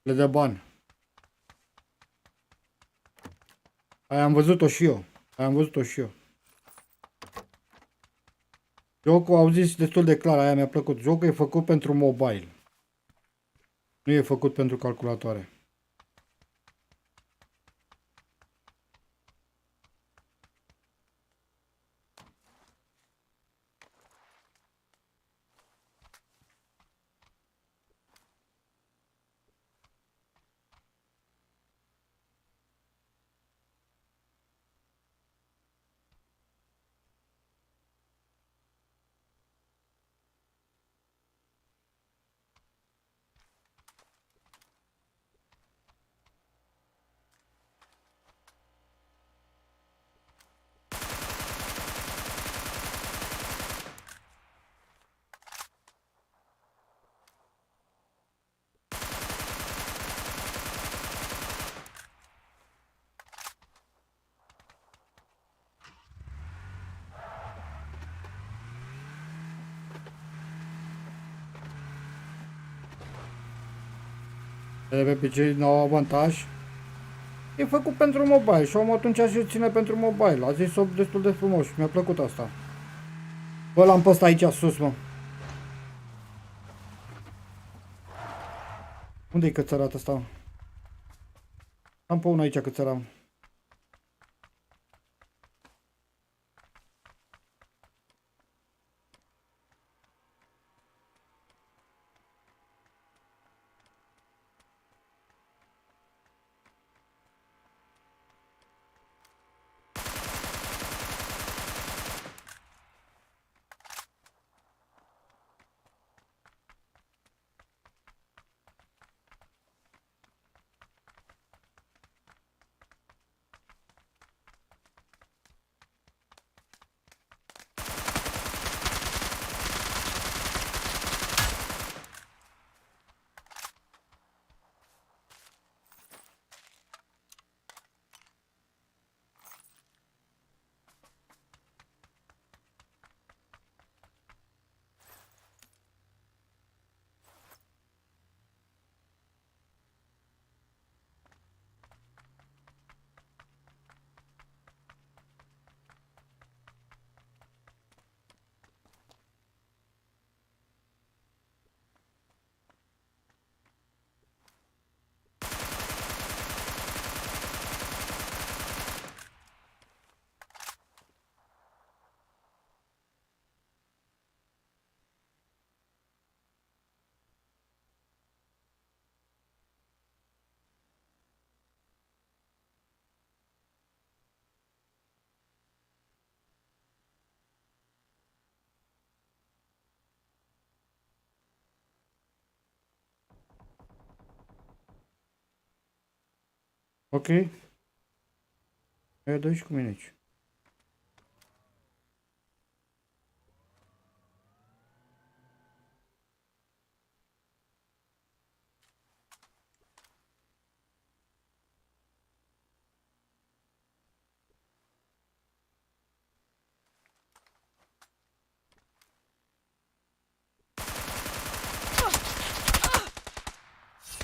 Le dă bani. Aia am văzut-o și eu. Jocul, au zis destul de clar, aia mi-a plăcut. Jocul e făcut pentru mobile. Nu e făcut pentru calculatoare. Pe cei n-au avantaj. E făcut pentru mobile și omul atunci și ține pentru mobile. A zis-o destul de frumos. Mi-a plăcut asta. Bă, l-am pe ăsta aici sus, mă. Unde-i cățărat ăsta? Am pe unul aici cățărat. Ok. Aia dă și cu mine aici.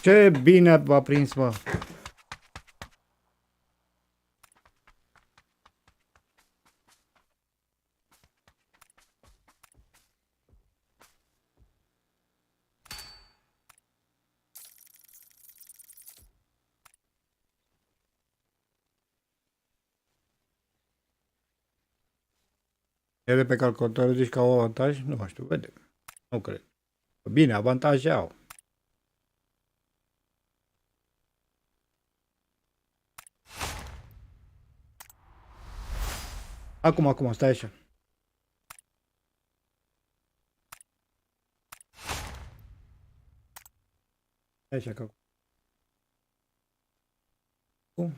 Ce bine v-a prins, mă. Ele pe calculator zici că au avantaj? Nu știu, vedem. Nu cred. Bine, avantaje au. Acum, stai așa. Stai așa că... Cum?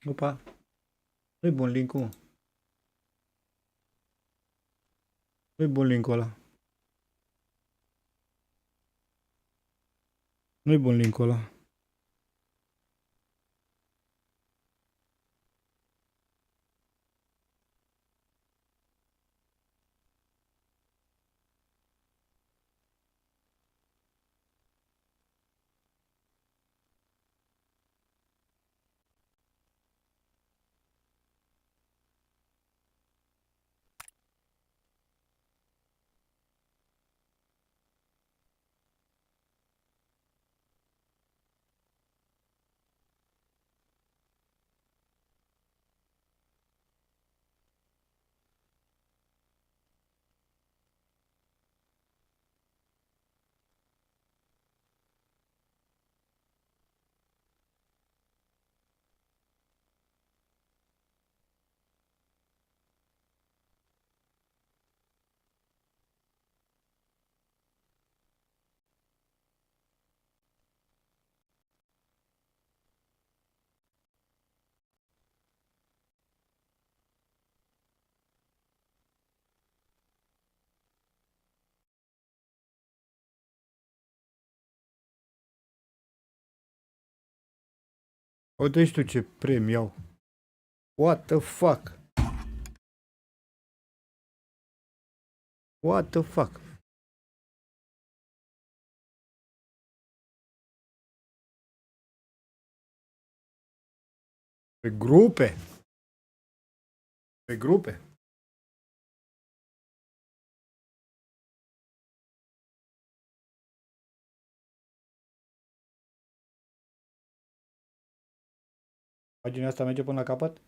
Opa. Nu-i bun link-ul. Nu-i bun link-ul ăla. Nu-i bun link-ul ăla. Uite și tu ce premii au. What the fuck? What the fuck? Pe grupe. Pe grupe. Pagina asta merge până la capăt?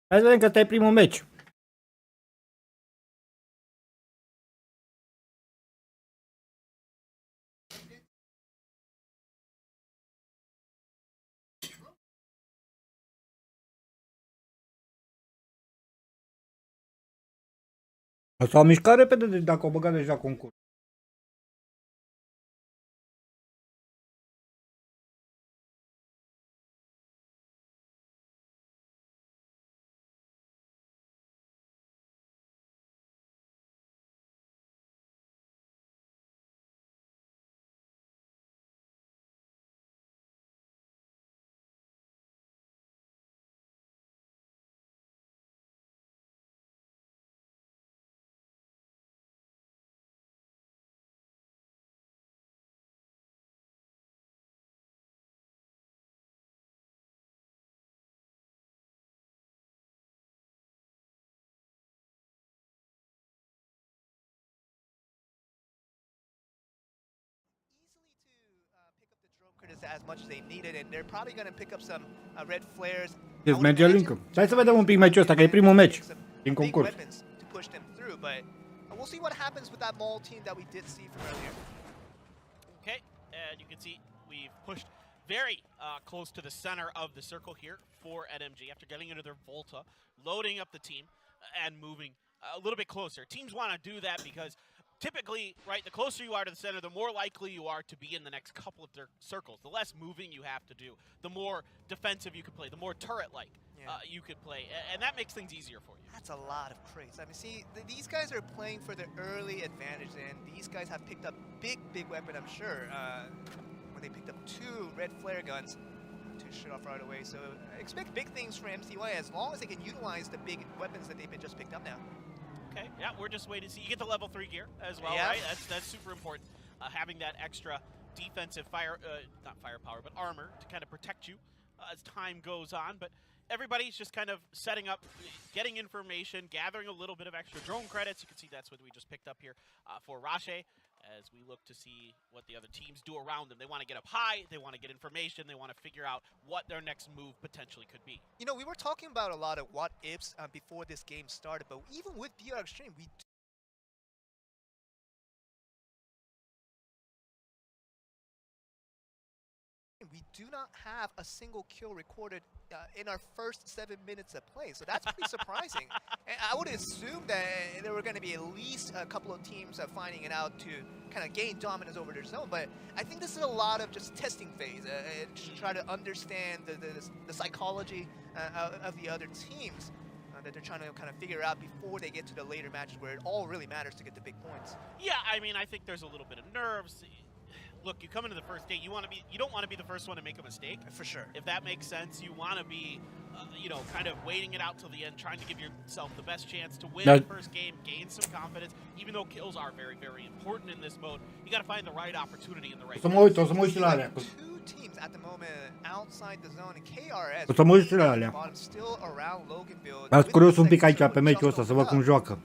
Hai să vedem că ăsta e primul meci. Asta o mișcat repede, deci dacă o băgat deja concurs. As much as they needed, and they're probably going to pick up some red flares. Deci merge link. Hai să vedem un pic meciul ăsta, că e primul meci din concurs. To push them through, but we'll see what happens with that mall team that we did see from earlier. Okay, and you can see we've pushed very close to the center of the circle here for NMG after getting into their Volta, loading up the team, and moving a little bit closer. Teams want to do that because typically, right, the closer you are to the center, the more likely you are to be in the next couple of their circles. The less moving you have to do, the more defensive you can play, the more turret-like you could play, and that makes things easier for you. That's a lot of crates. I mean, see, these guys are playing for the early advantage, and these guys have picked up big weapon, I'm sure, when they picked up 2 red flare guns to shut off right away. So expect big things from MCY as long as they can utilize the big weapons that they've just picked up now. Okay, yeah, we're just waiting to see. You get the level 3 gear as well, right? That's super important. Having that extra defensive not firepower, but armor to kind of protect you as time goes on. But everybody's just kind of setting up, getting information, gathering a little bit of extra drone credits. You can see that's what we just picked up here for Rache, as we look to see what the other teams do around them. They want to get up high, they want to get information, they want to figure out what their next move potentially could be. You know, we were talking about a lot of what ifs before this game started, but even with BR Extreme, we do not have a single kill recorded in our first 7 minutes of play, so that's pretty surprising. And I would assume that there were going to be at least a couple of teams finding it out to kind of gain dominance over their zone, but I think this is a lot of just testing phase to try to understand the psychology of the other teams. that they're trying to kind of figure out before they get to the later matches where it all really matters to get the big points. Yeah, I mean, I think there's a little bit of nerves. Look, you come into the first day, you don't want to be the first one to make a mistake. For sure. If that makes sense, you want to be, you know, kind of waiting it out till the end, trying to give yourself the best chance to win the first game, gain some confidence. Even though kills are very, very important in this mode, you got to find the right opportunity in the right. O să mă uit și la alea. Two teams at the moment outside the zone, and KRS. O să mă uit și la alea. Still around Loganville. Dar curios un pic aici pe meciul ăsta să văd cum joacă.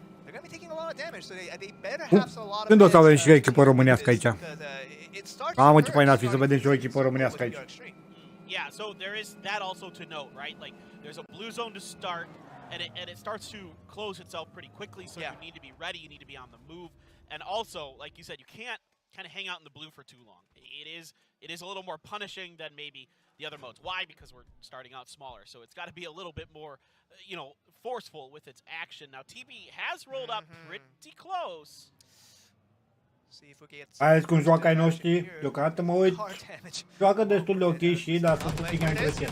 Când o să avem și o echipă românească aici? Mamă, ce fain ar fi să vedem și o echipă românească aici. Yeah, so there is that also to note, right? Like, there's a blue zone to start, and it starts to close itself pretty quickly, so you need to be ready, you need to be on the move. And also, like you said, you can't kind of hang out in the blue for too long. It is a little more punishing than maybe the other modes. Why? Because we're starting out smaller, so it's got to be a little bit more, you know, forceful with its action. Now, TB has rolled up pretty close. Hai cum joacă ai noștri, deocamdată mă uit, joacă destul de ok și, dar sunt puțin încrezut.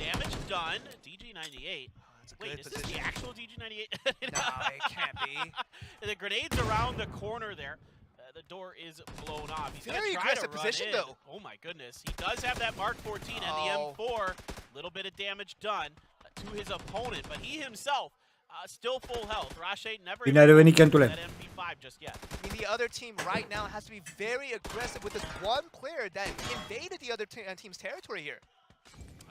Damage done, DG98. Wait, is this the actual DG98? No, it can't be. The grenade's around the corner there. The door is blown off. He's very aggressive position, though. Oh my goodness. He does have that Mark 14 and the M4. Little bit of damage done to his opponent, but he himself still full health. Rashe never Bine ai revenit, Kentule. that MP5 just yet. I mean, the other team right now has to be very aggressive with this one player that invaded the other team's territory here.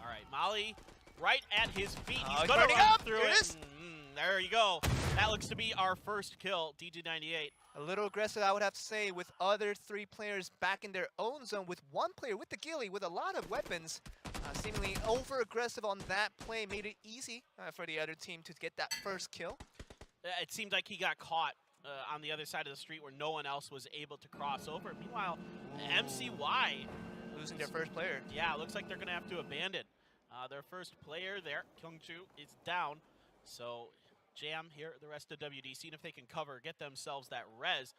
All right, Molly right at his feet. He's He's gonna burning run up. through There it. it is. There you go. That looks to be our first kill, DG98. A little aggressive, I would have to say, with other three players back in their own zone, with one player with the ghillie with a lot of weapons. Seemingly over-aggressive on that play made it easy for the other team to get that first kill. It seemed like he got caught on the other side of the street where no one else was able to cross over. Meanwhile, MCY losing their first player. Yeah, looks like they're going to have to abandon their first player there. Kyungju is down. So Jam here, the rest of WD, seeing if they can cover, get themselves that res.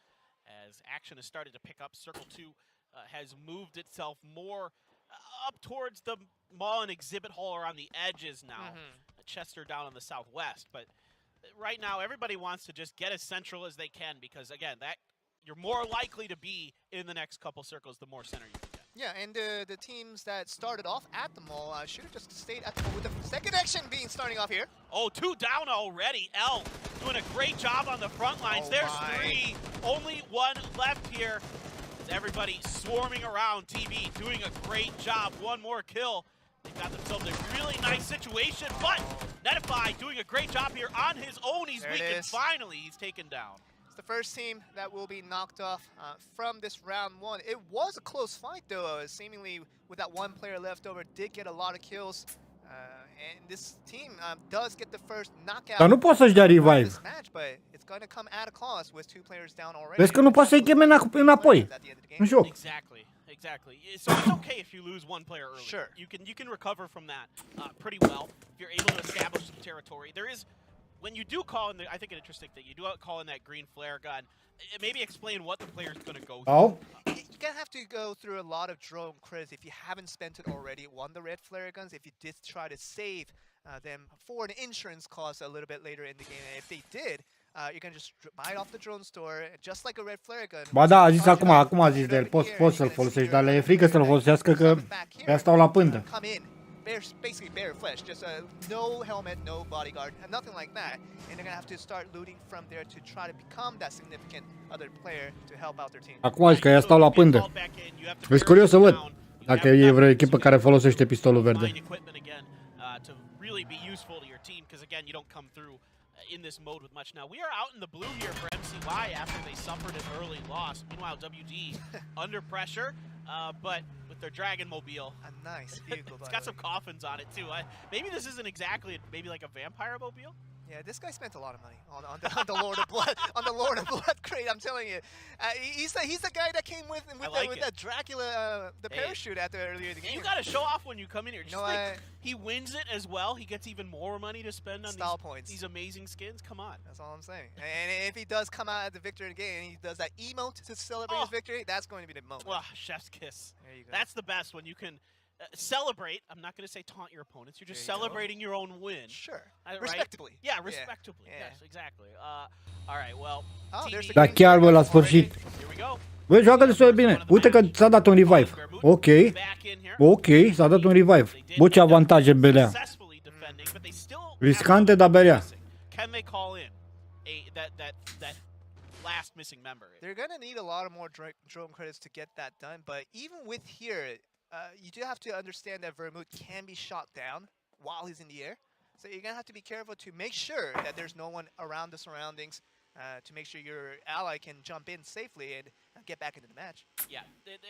As action has started to pick up, Circle 2 has moved itself more up towards the mall and exhibit hall around the edges now. Chester down in the southwest, but right now everybody wants to just get as central as they can because again, that you're more likely to be in the next couple circles the more center you can get. Yeah, and the teams that started off at the mall should have just stayed at the mall with the second action being starting off here. Oh, 2 down already. L doing a great job on the front lines. There's 3, only 1 left here. Everybody swarming around. TB doing a great job. 1 more kill. They've got themselves a really nice situation, but Netify doing a great job here on his own. He's weak, and finally he's taken down. It's the first team that will be knocked off from this round 1. It was a close fight, though. Seemingly, with that 1 player left over, did get a lot of kills. And this team does get the first knockout. Dar nu poți să-și dea revive. This match, but it's going to come at a cost with 2 players down already. Vezi că nu poți să-i cheme înapoi în joc. Exactly. So it's okay if you lose 1 player early. Sure. You can recover from that pretty well if you're able to establish some territory. There is, when you do call in, I think an interesting thing, you do call in that green flare gun. Maybe explain what the player's going to go through. You're going to have to go through a lot of drone crits if you haven't spent it already on the red flare guns, if you did try to save them for an insurance cost a little bit later in the game. And if they did, you can just buy it off the drone store, just like a red flare gun. Ba da, a zis acum a zis de el, poți să-l folosești, dar le e frică să-l folosească că ea stau la pândă. Basically bare flesh, just no helmet, no bodyguard, and nothing like that. And they're gonna have to start looting from there to try to become that significant other player to help out their team. Acum zic că ea stau la pândă. Vezi curios să văd dacă e vreo echipă care folosește pistolul verde. To really be useful to your team, because again, you don't come through in this mode with much. Now we are out in the blue here for MCY after they suffered an early loss. Meanwhile, WD under pressure, but with their Dragon Mobile. A nice vehicle. It's got some coffins on it too. Maybe this isn't exactly maybe like a vampire mobile. Yeah, this guy spent a lot of money on the Lord of Blood Lord of Blood crate. I'm telling you, he's the guy that came with that Dracula the parachute at the earlier in the game. You got to show off when you come in here. You know what? He wins it as well. He gets even more money to spend on these amazing skins. Come on. That's all I'm saying. And if he does come out at the victory again, and he does that emote to celebrate his victory, that's going to be the moment. Well, chef's kiss. There you go. That's the best when you can celebrate. I'm not going to say taunt your opponents. You're just celebrating your own win. Sure. Right? Respectably. Yeah, respectably. Yes, exactly. All right, well. Da chiar, bă, la sfârșit. Here we go. Bă, joacă destul de bine. Uite că s-a dat un revive. Ok. Ok, s-a dat un revive. Bă, ce avantaje Berea. Riscante, dar Berea. Can they call in that last missing member? They're going to need a lot of more drone credits to get that done, but even with here, you do have to understand that Vermouth can be shot down while he's in the air. So you're going to have to be careful to make sure that there's no one around the surroundings to make sure your ally can jump in safely and get back into the match. Yeah,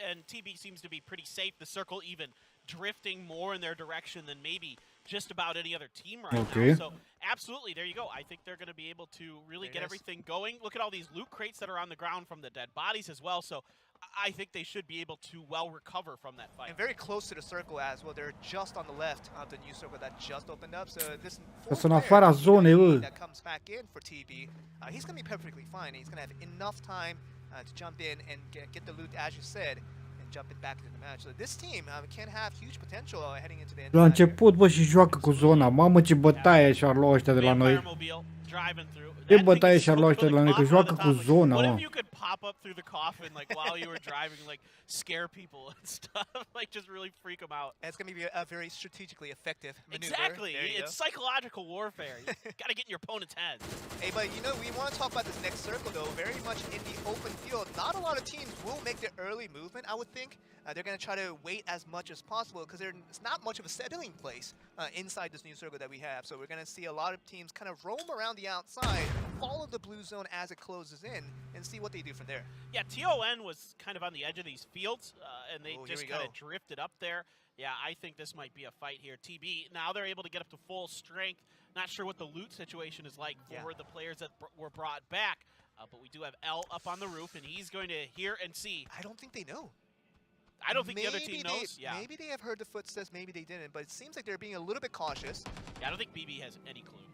and TB seems to be pretty safe. The circle even drifting more in their direction than maybe just about any other team right now. So absolutely, there you go. I think they're going to be able to really get everything going. Look at all these loot crates that are on the ground from the dead bodies as well. So I think they should be able to well recover from that fight. And very close to the circle as well. They're just on the left of the new circle that just opened up. So this Sunt afara zonei, bă. that comes back in for TB, he's going to be perfectly fine. He's going to have enough time to jump in and get the loot, as you said, and jump it back into the match. So this team can have huge potential heading into the end. La început, bă, și joacă cu zona. Mamă, ce bătaie și-ar lua ăștia de la noi. Ce bătaie și-ar lua ăștia de la noi, că joacă cu zona, mă. What if you could pop up through the coffin, like, while you were driving, like, scare people and stuff, like, just really freak them out? It's going to be a very strategically effective maneuver. Exactly. It's psychological warfare. You got to get in your opponent's head. Hey, but you know, we want to talk about this next circle, though. Very much in the open field. Not a lot of teams will make the early movement, I would think. They're going to try to wait as much as possible because it's not much of a settling place inside this new circle that we have. So we're going to see a lot of teams kind of roam around the outside, follow the blue zone as it closes in, and see what they do from there. Yeah, TON was kind of on the edge of these fields, and they just kind of drifted up there. Yeah, I think this might be a fight here. TB, now they're able to get up to full strength. Not sure what the loot situation is like for the players that were brought back, but we do have L up on the roof, and he's going to hear and see. I don't think they know. I don't think the other team knows. Maybe they have heard the footsteps, maybe they didn't, but it seems like they're being a little bit cautious. Yeah, I don't think BB has any clue.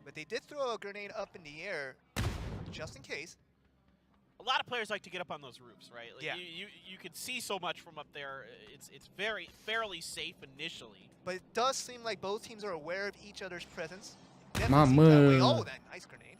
But they did throw a grenade up in the air, just in case. A lot of players like to get up on those roofs, right? Like you can see so much from up there. It's fairly safe initially. But it does seem like both teams are aware of each other's presence. Oh, that nice grenade.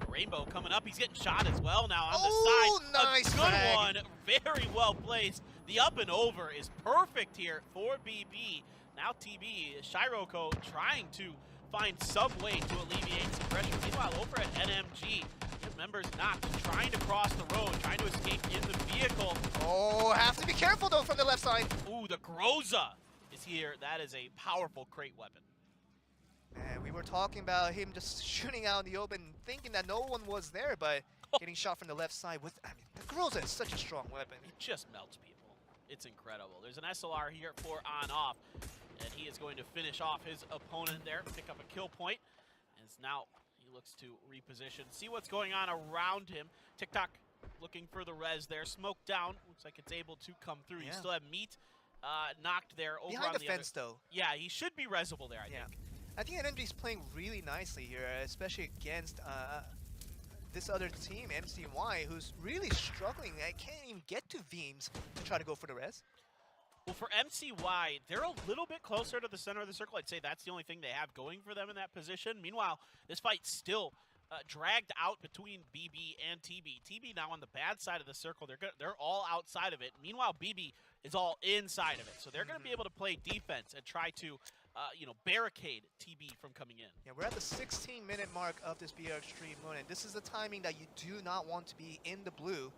Rainbow coming up. He's getting shot as well now on the side. Nice a good one. Very well placed. The up and over is perfect here for BB. Now TB, Shiroko trying to find some way to alleviate some pressure. Meanwhile, over at NMG, members not trying to cross the road, trying to escape in the vehicle. Oh, have to be careful though from the left side. Ooh, the GROZA is here. That is a powerful crate weapon. And we were talking about him just shooting out in the open, thinking that no one was there, but getting shot from the left side with, I mean, the GROZA is such a strong weapon. It just melts people. It's incredible. There's an SLR here for on-off, and he is going to finish off his opponent there, pick up a kill point, as now he looks to reposition, see what's going on around him. TikTok looking for the res there, smoke down, looks like it's able to come through. You still have Meat knocked there over behind on the fence though. Yeah, he should be resable there, I think. I think NMG's playing really nicely here, especially against this other team, MCY, who's really struggling. I can't even get to Veems to try to go for the res. Well, for MCY, they're a little bit closer to the center of the circle. I'd say that's the only thing they have going for them in that position. Meanwhile, this fight's still dragged out between BB and TB. TB now on the bad side of the circle. They're all outside of it. Meanwhile, BB is all inside of it. So they're going to be able to play defense and try to barricade TB from coming in. Yeah, we're at the 16-minute mark of this BR Extreme mode, and this is the timing that you do not want to be in the blue.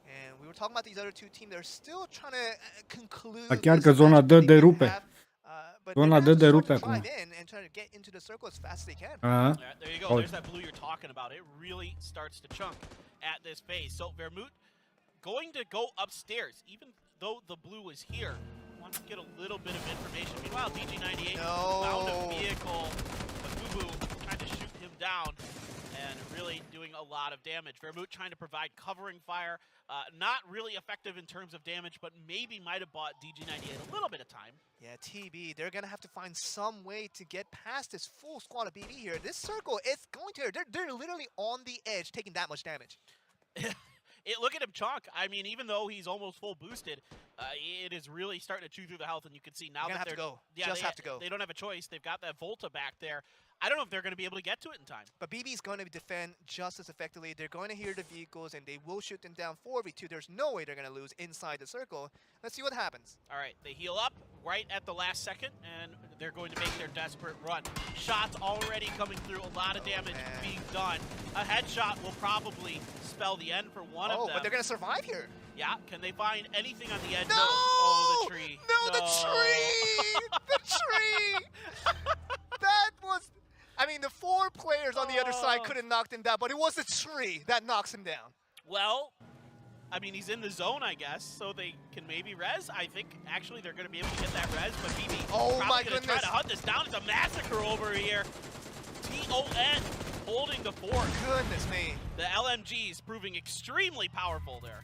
And we were talking about these other two teams. They're still trying to conclude. Chiar că zona dă de rupe. Zona dă de rupe acum. And trying to get into the circle as fast as they can. There you go. There's that blue you're talking about. It really starts to chunk at this phase. So Vermouth going to go upstairs, even though the blue is here. Wants to get a little bit of information. Meanwhile, DG98 found a vehicle, but Boo trying to shoot him down and really doing a lot of damage. Vermouth trying to provide covering fire. Not really effective in terms of damage, but maybe might have bought DG98 a little bit of time. Yeah, TB, they're going to have to find some way to get past this full squad of BB here. This circle is going to, they're literally on the edge taking that much damage. Look at him chunk. I mean, even though he's almost full boosted, it is really starting to chew through the health, and you can see now that they're have to go. They don't have a choice. They've got that Volta back there. I don't know if they're going to be able to get to it in time. But BB's going to defend just as effectively. They're going to hear the vehicles, and they will shoot them down 4v2. There's no way they're going to lose inside the circle. Let's see what happens. All right, they heal up right at the last second, and they're going to make their desperate run. Shots already coming through, a lot of damage being done. A headshot will probably spell the end for one of them. But they're going to survive here. Yeah, can they find anything on the edge? No! Oh, the tree. No, the tree! The tree! That was... I mean, the 4 players on the other side couldn't knock him down, but it was the tree that knocks him down. Well, I mean, he's in the zone, I guess, so they can maybe res. I think, actually, they're going to be able to get that res, but BB probably going to try to hunt this down. It's a massacre over here. TON holding the fort. Goodness me. The LMG is proving extremely powerful there.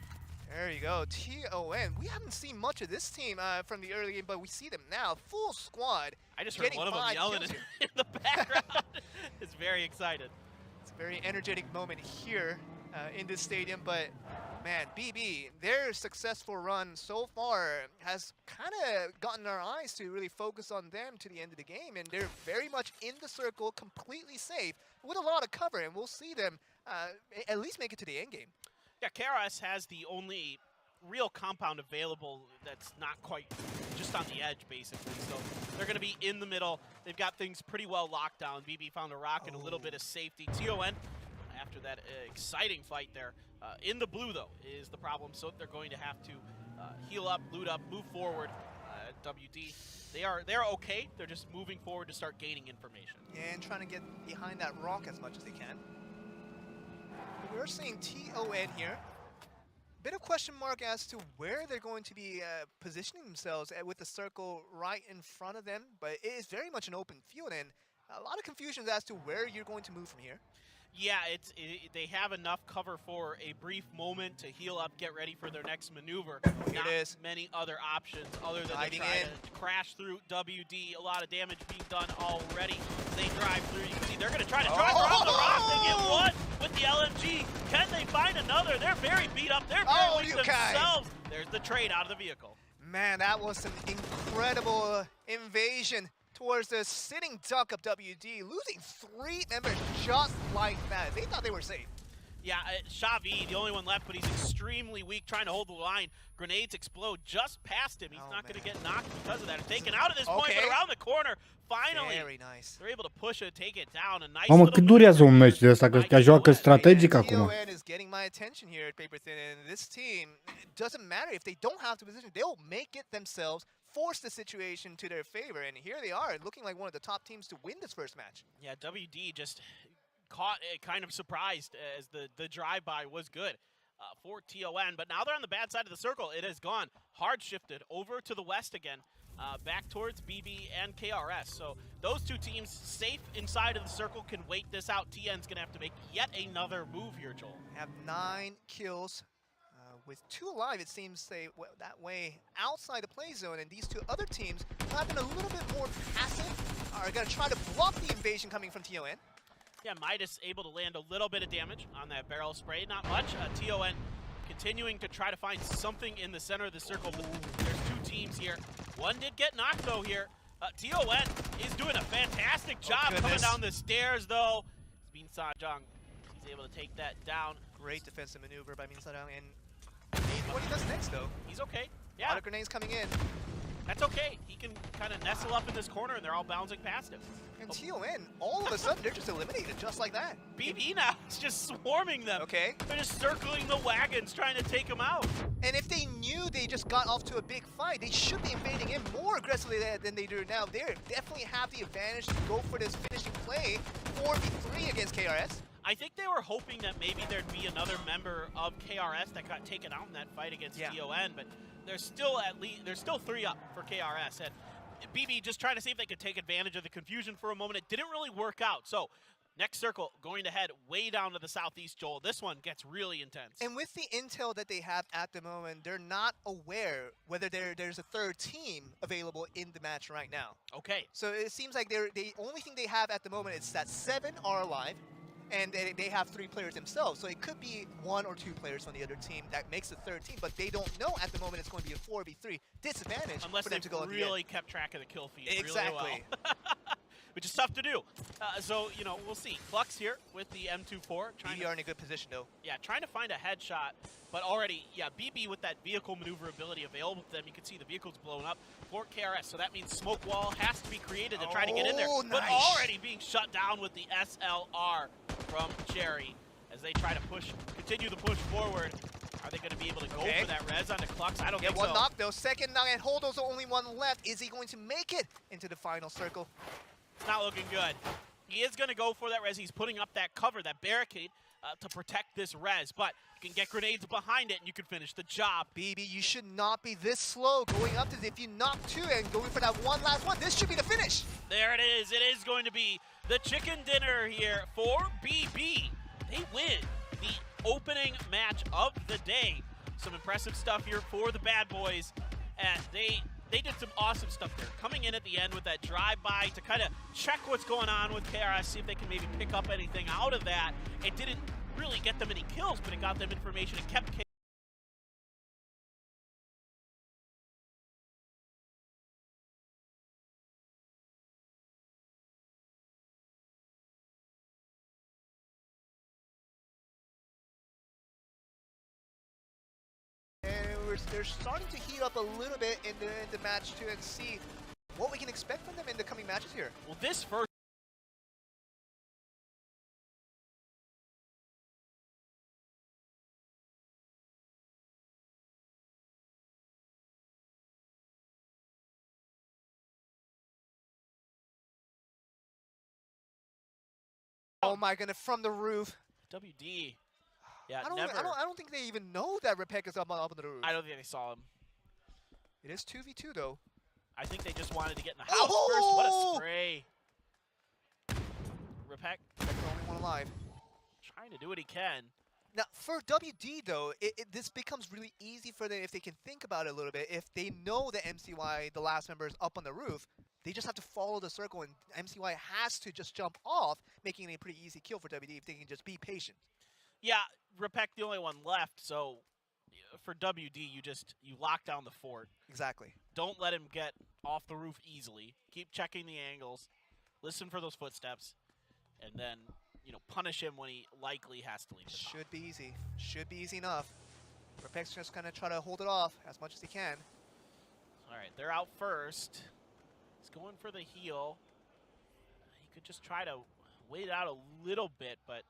There you go, TON. We haven't seen much of this team from the early game, but we see them now. Full squad. I just heard one of them yelling in the background. It's very excited. It's a very energetic moment here in this stadium, but man, BB, their successful run so far has kind of gotten our eyes to really focus on them to the end of the game, and they're very much in the circle, completely safe, with a lot of cover, and we'll see them at least make it to the end game. Yeah, KRS has the only real compound available that's not quite just on the edge, basically. So they're going to be in the middle. They've got things pretty well locked down. BB found a rock and a little bit of safety. TON, after that exciting fight there, in the blue, though, is the problem. So they're going to have to heal up, loot up, move forward. WD, they're okay. They're just moving forward to start gaining information. Yeah, and trying to get behind that rock as much as they can. We're seeing TON here. Bit of question mark as to where they're going to be positioning themselves with the circle right in front of them, but it is very much an open field, and a lot of confusion as to where you're going to move from here. Yeah, they have enough cover for a brief moment to heal up, get ready for their next maneuver. Here it is. Many other options other than to try to crash through WD. A lot of damage being done already. They drive through. You can see they're going to try to drive around the rock. They get one with the LMG. Can they find another? They're very beat up. They're very weak themselves. There's the trade out of the vehicle. Man, that was an incredible invasion towards the sitting duck of WD, losing 3 members just like that. They thought they were safe. Yeah, Xavi, the only one left, but he's extremely weak, trying to hold the line. Grenades explode just past him. He's not going to get knocked because of that. Taken out at this point, but around the corner, finally, they're able to push it, take it down. A nice Mamă, cât durează un meci de ăsta, că te joacă strategic acum. TON is getting my attention here at Paper Thin, and this team, it doesn't matter if they don't have the position, they'll make it themselves, force the situation to their favor, and here they are, looking like one of the top teams to win this first match. Yeah, WD just caught kind of surprised as the drive-by was good for TON, but now they're on the bad side of the circle. It has gone hard shifted over to the west again, back towards BB and KRS. So those two teams safe inside of the circle can wait this out. TN's going to have to make yet another move here, Joel. Have 9 kills. With 2 alive, it seems that way outside the play zone, and these 2 other teams have been a little bit more passive, are going to try to block the invasion coming from TON. Yeah, Midas able to land a little bit of damage on that barrel spray, not much. TON continuing to try to find something in the center of the circle, but there's 2 teams here. One did get knocked, though, here. TON is doing a fantastic job coming down the stairs, though. Min Sa-jung, he's able to take that down. Great defensive maneuver by Min Sa-jung, and what he does next, though. He's okay. Yeah. A lot of grenades coming in. That's okay. He can kind of nestle up in this corner, and they're all bouncing past him. And TON, all of a sudden, they're just eliminated, just like that. BB now is just swarming them. Okay. They're just circling the wagons, trying to take them out. And if they knew they just got off to a big fight, they should be invading in more aggressively than they do now. They definitely have the advantage to go for this finishing play, 4v3 against KRS. I think they were hoping that maybe there'd be another member of KRS that got taken out in that fight against TON, but there's still 3 up for KRS, and BB just trying to see if they could take advantage of the confusion for a moment. It didn't really work out. So next circle going to head way down to the southeast, Joel. This one gets really intense. And with the intel that they have at the moment, they're not aware whether there's a 3rd team available in the match right now. Okay. So it seems like the only thing they have at the moment is that 7 are alive. and they have 3 players themselves. So it could be 1 or 2 players on the other team that makes the third team, but they don't know at the moment it's going to be a 4v3 disadvantage unless for them they to go really kept track of the kill feed exactly. really well. Which is tough to do. So, you know, we'll see. Flux here with the M24. BB are in a good position, though. Yeah, trying to find a headshot, but already, yeah, BB with that vehicle maneuverability available to them. You can see the vehicle's blown up for KRS, so that means smoke wall has to be created to try to get in there. Nice. But already being shut down with the SLR from Jerry as they try to continue the push forward. Are they going to be able to go for that res onto Clux? I don't think so. One knock, though. Second knock, and Holdo's the only one left. Is he going to make it into the final circle? It's not looking good. He is going to go for that res. He's putting up that cover, that barricade, to protect this res. But you can get grenades behind it, and you can finish the job. BB, you should not be this slow going up to this. If you knock 2 and going for that one last one, this should be the finish. There it is. It is going to be the chicken dinner here for BB. They win the opening match of the day. Some impressive stuff here for the bad boys. And they did some awesome stuff there. Coming in at the end with that drive-by to kind of check what's going on with KRS, see if they can maybe pick up anything out of that. It didn't really get them any kills, but it got them information. It kept they're starting to heat up a little bit in the match 2 and see what we can expect from them in the coming matches here. Well, this first oh my goodness, from the roof. WD. Yeah, I don't think they even know that Repek is up on the roof. I don't think they saw him. It is 2v2 though. I think they just wanted to get in the house first. What a spray. Repek. The only one alive. Trying to do what he can. Now, for WD though, this becomes really easy for them if they can think about it a little bit. If they know that MCY, the last member, is up on the roof, they just have to follow the circle, and MCY has to just jump off, making it a pretty easy kill for WD if they can just be patient. Yeah, Repek the only one left, so for WD, you lock down the fort. Exactly. Don't let him get off the roof easily. Keep checking the angles. Listen for those footsteps, and then punish him when he likely has to leave the top. Should be easy. Should be easy enough. Repek's just gonna try to hold it off as much as he can. All right, they're out first. He's going for the heal. He could just try to wait it out a little bit, but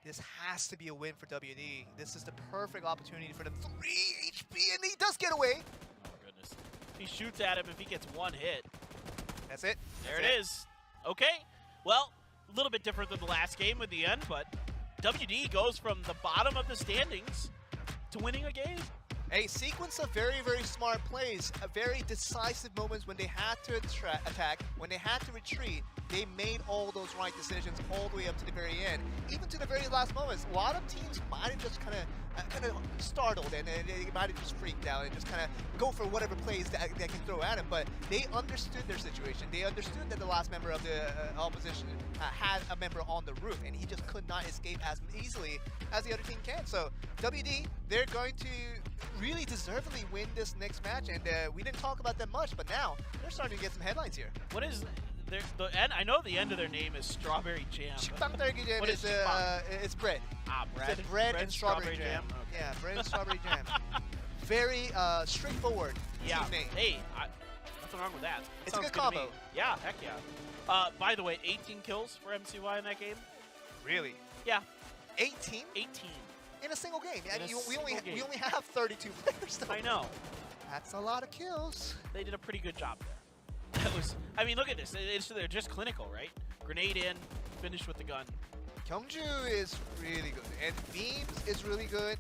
this has to be a win for WD. This is the perfect opportunity for them. 3 HP, and he does get away. Oh, my goodness. If he shoots at him, if he gets one hit. That's it. There it is. Okay. Well, a little bit different than the last game at the end, but WD goes from the bottom of the standings to winning a game. A sequence of very, very smart plays, very decisive moments when they had to attack, when they had to retreat. They made all those right decisions all the way up to the very end. Even to the very last moments, a lot of teams might have just kind of startled and they might have just freaked out and just kind of go for whatever plays that they can throw at him. But they understood their situation. They understood that the last member of the opposition had a member on the roof, and he just could not escape as easily as the other team can. So WD, they're going to really deservedly win this next match, and we didn't talk about them much, but now they're starting to get some headlines here. What is the end? I know the end of their name is Strawberry Jam. What is it's bread. Ah, bread. It's bread and strawberry jam. Okay. Yeah, bread and strawberry jam. Very straightforward team name. Hey, nothing wrong with that. It's a good combo. Yeah, heck yeah. By the way, 18 kills for MCY in that game. Really? Yeah. 18? 18. In a single game. And we only have 32 players though. I know. That's a lot of kills. They did a pretty good job there. That was, I mean, look at this. They're just clinical, right? Grenade in, finish with the gun. Kyungju is really good, and Beams is really good.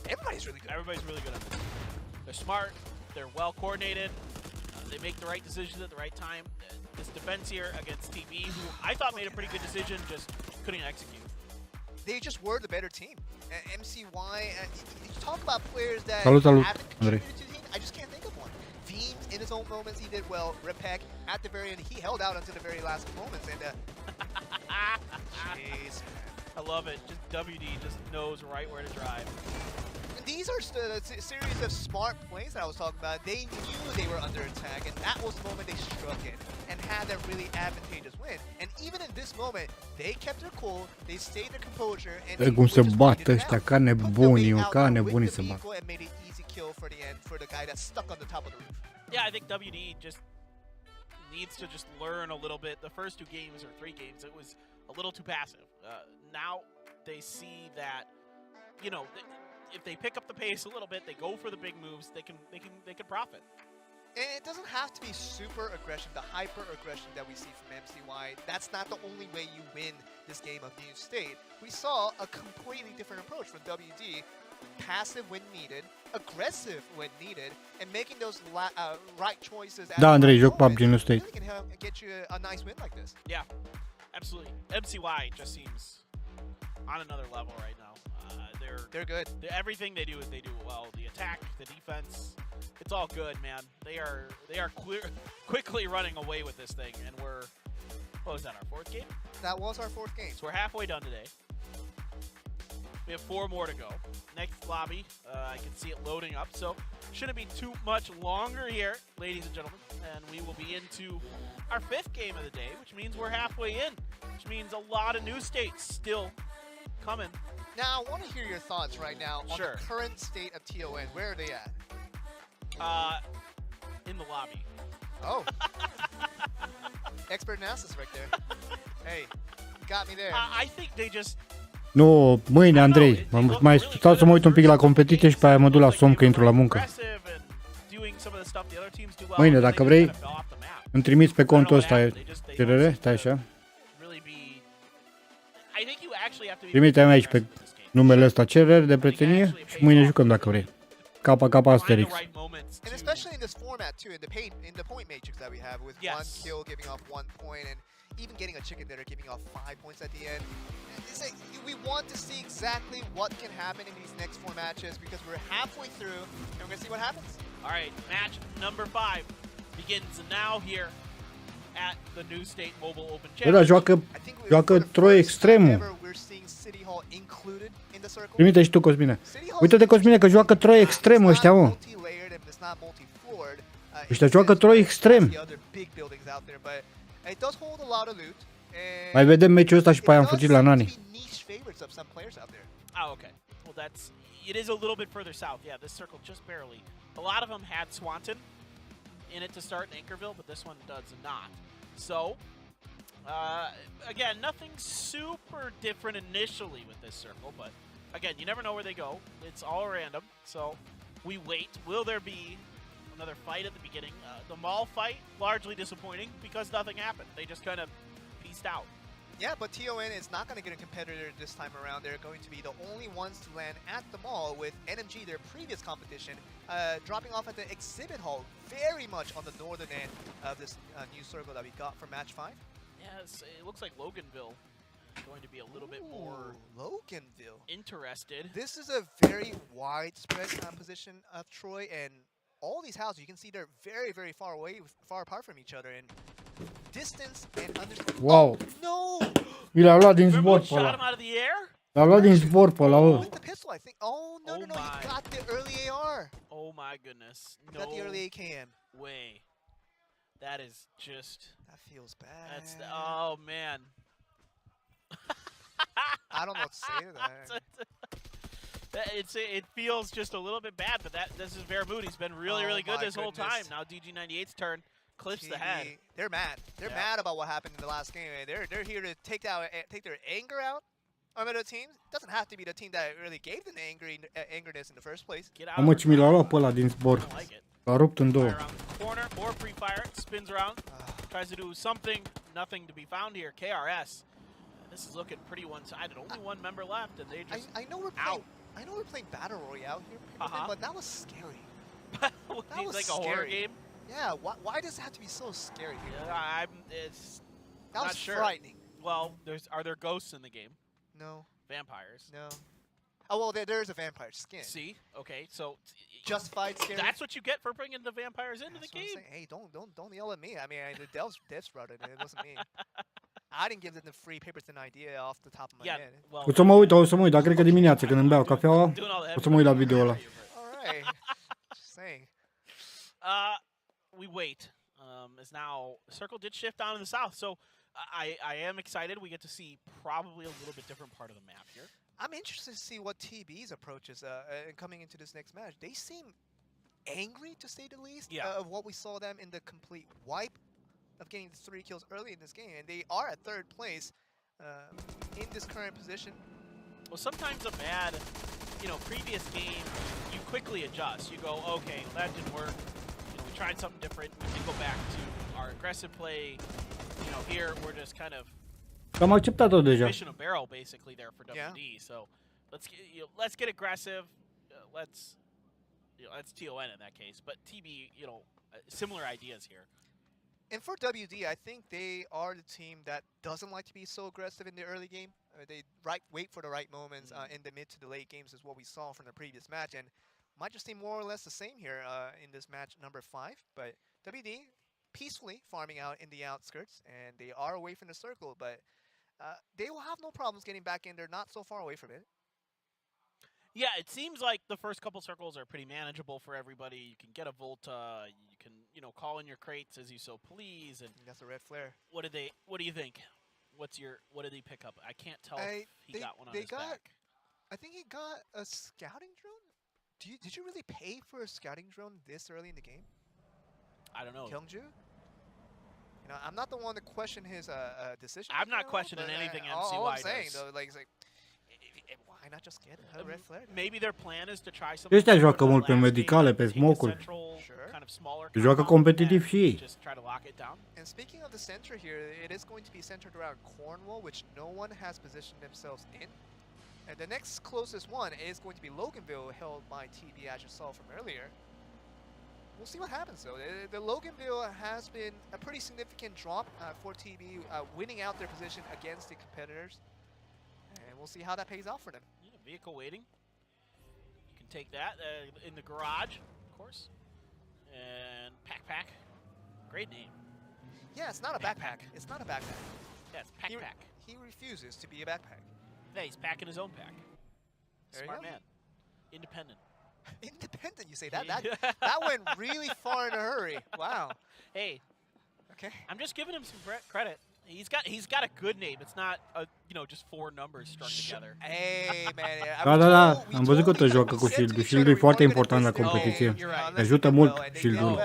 Everybody's really good. Everybody's really good at this. They're smart. They're well coordinated. They make the right decisions at the right time. This defense here against TB, who I thought made a pretty good decision, just couldn't execute. They just were the better team. MCY, you talk about players that Salut, haven't contributed to the team. I just can't think of one. Beams, in his own moments, he did well. Repek, at the very end, he held out until the very last moments. And jeez. love it. Just WD just knows right where to drive. And these are a series of smart plays that I was talking about. They knew they were under attack, and that was the moment they struck it and had that really advantageous win. And even in this moment, they kept their cool, they stayed their composure, and they Cum se just bat waited it ăștia out. ca Took the nebunii, way mă, out ca with nebunii the se bat. vehicle and made it easy kill for the end for the guy that's stuck on the top of the roof. Yeah, I think WD just needs to just learn a little bit. The first 2 games or 3 games, it was a little too passive. Now they see that, you know, if they pick up the pace a little bit, they go for the big moves, they can profit. And it doesn't have to be super aggression, the hyper aggression that we see from MCY. That's not the only way you win this game of New State. We saw a completely different approach from WD. Passive when needed, aggressive when needed, and making those right choices. Da, Andrei, joc PUBG, nu stai. Really can get you a nice win like this. Yeah, absolutely. MCY just seems on another level right now. They're good. Everything they do well. The attack, the defense, it's all good, man. They are quickly running away with this thing, and we're, what was that, our 4th game? That was our 4th game. So we're halfway done today. We have 4 more to go. Next lobby, I can see it loading up, so shouldn't be too much longer here, ladies and gentlemen, and we will be into our 5th game of the day, which means we're halfway in, which means a lot of new states still coming. Now, I want to hear your thoughts right now on Sure. the current state of TON. Where are they at? In the lobby. Oh. Expert analysis right there. Hey, you got me there. I think they just... Nu, mâine, Andrei. Mai stau să mă uit un pic la competiție și pe aia mă duc la somn că intru la muncă. Mâine, dacă vrei, îmi trimiți pe contul ăsta cerere, stai așa. Trimite-mi aici pe numele ăsta cerere de prietenie și mâine jucăm dacă vrei. Capa Asterix. And especially in this format too, in the point matrix that we have with one kill giving off 1 point and even getting a chicken dinner giving off 5 points at the end. It's like we want to see exactly what can happen in these next 4 matches because we're halfway through and we're gonna see what happens. All right, match number 5 begins now here at the New State Mobile Open Bă, da, joacă troi extremul. Trimite și tu, Cosmine. Uite-te, Cosmine, că joacă troi extrem ăștia, mă. Ăștia joacă troi extrem. Mai vedem meciul ăsta și pe aia am fugit la Nani. Oh, okay. Well, it is a little bit further south. Yeah, this circle just barely. A lot of them had Swanton in it to start in Anchorville, but this one does not. So, again, nothing super different initially with this circle, but again, you never know where they go. It's all random, so we wait. Will there be another fight at the beginning? The mall fight, largely disappointing because nothing happened. They just kind of pieced out. Yeah, but TON is not going to get a competitor this time around. They're going to be the only ones to land at the mall with NMG, their previous competition, dropping off at the exhibit hall very much on the northern end of this new circle that we got for match 5. Yes, it looks like Loganville is going to be a little bit more Loganville interested. This is a very widespread composition of Troy, and all these houses, you can see they're very, very far away, far apart from each other, and distance and understanding. Wow! Oh, no! Mi l-a luat din zbor pe Shot him ăla. out of the air? L-a luat din zbor pe ăla, With the pistol, I think. Oh, no, Oh no, no, my. he got the early AR. Oh my goodness. No Got the early AKM. way. That is just... That feels bad. That's the, oh man. I don't know what to say to that. It feels just a little bit bad, but this is Vermouth. He's been really, really good my this whole goodness. time. Now DG98's turn clips the head. They're mad. They're Yeah. mad about what happened in the last game. They're here to take their anger out on the team. It doesn't have to be the team that really gave them the angerness in the first place. Get out. Mamă, ce mi l-a luat pe ăla din zbor. I don't like it. L-a rupt în două. Fire around the corner, more free fire, spins around, tries to do something, nothing to be found here. KRS, this is looking pretty one-sided. Only one member left, and they just I know we're playing. I know we're playing Battle Royale here, but that was scary. that was like a horror scary. game. Yeah, why does it have to be so scary here? Yeah, it's That not was sure. frightening. Well, are there ghosts in the game? No, Vampires. no. Oh well, there's a vampire skin. See, okay, so Justified scary. that's what you get for bringing the vampires into That's the what I'm game. saying. Hey, don't yell at me. I mean, the devs brought it in. It wasn't me. I didn't give them the free papers and idea off the top of my Yeah, head. well, O să mă uit, dar cred că dimineața când îmi beau cafeaua, doing all the o să mă uit la video ăla. All right. Just saying. We wait. As now Circle did shift down in the south, so I am excited. We get to see probably a little bit different part of the map here. I'm interested to see what TB's approach is coming into this next match. They seem angry, to say the least, of what we saw them in the complete wipe of getting the 3 kills early in this game, and they are at 3rd place in this current position. Well, sometimes a bad, previous game, you quickly adjust. You go, okay, that didn't work. We tried something different. We can go back to our aggressive play. Here we're just kind of Am acceptat-o deja. fishing a barrel basically there for WD. So let's get aggressive. Let's TON in that case, but TB, similar ideas here. And for WD, I think they are the team that doesn't like to be so aggressive in the early game. They wait for the right moments in the mid to the late games is what we saw from the previous match, and might just seem more or less the same here in this match number 5. But WD peacefully farming out in the outskirts, and they are away from the circle, but they will have no problems getting back in. They're not so far away from it. Yeah, it seems like the first couple circles are pretty manageable for everybody. You can get a Volta, you can, call in your crates as you so please, and that's a red flare. What do you think? What did he pick up? I can't tell if he got one on his back. I think he got a scouting drone. Did you really pay for a scouting drone this early in the game? I don't know. Kyungju? I'm not the one to question his decision. I'm not questioning anything MCY all I'm saying, does. though, like, why not just get a red flare? Maybe their plan is to try something. Ăștia joacă mult pe medicale, pe smoke-uri. Joacă competitiv și ei. And speaking of the center here, it is going to be centered around Cornwall, which no one has positioned themselves in. And the next closest one is going to be Loganville, held by TB, as you saw from earlier. We'll see what happens, though. The Loganville has been a pretty significant drop for TB, winning out their position against the competitors. And we'll see how that pays off for them. Yeah, vehicle waiting. You can take that in the garage, of course. And Pack. Great name. Yeah, it's not a backpack. It's not a backpack. Yeah, it's Pack. He refuses to be a backpack. Yeah, he's packing his own pack. Smart man. Independent. Independent, you say that? That went really far in a hurry. Wow. Hey. Okay. I'm just giving him some credit. He's got a good name. It's not just 4 numbers strung together. Hey, man. Da. Am văzut că tot joacă cu shield-ul. Shield-ul e foarte important la competiție. Ajută mult shield-ul.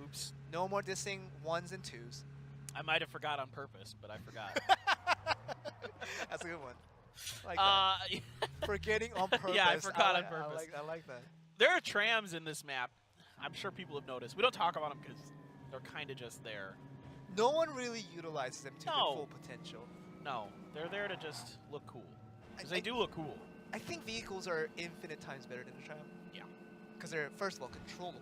Oops. No more dissing 1s and 2s. I might have forgot on purpose, but I forgot. That's a good one. Like that. Forgetting on purpose. Yeah, I forgot on purpose. I like that. There are trams in this map. I'm sure people have noticed. We don't talk about them because they're kind of just there. No one really utilizes them to their full potential. No, they're there to just look cool. Because they do look cool. I think vehicles are infinite times better than a tram. Yeah. Because they're, first of all, controllable.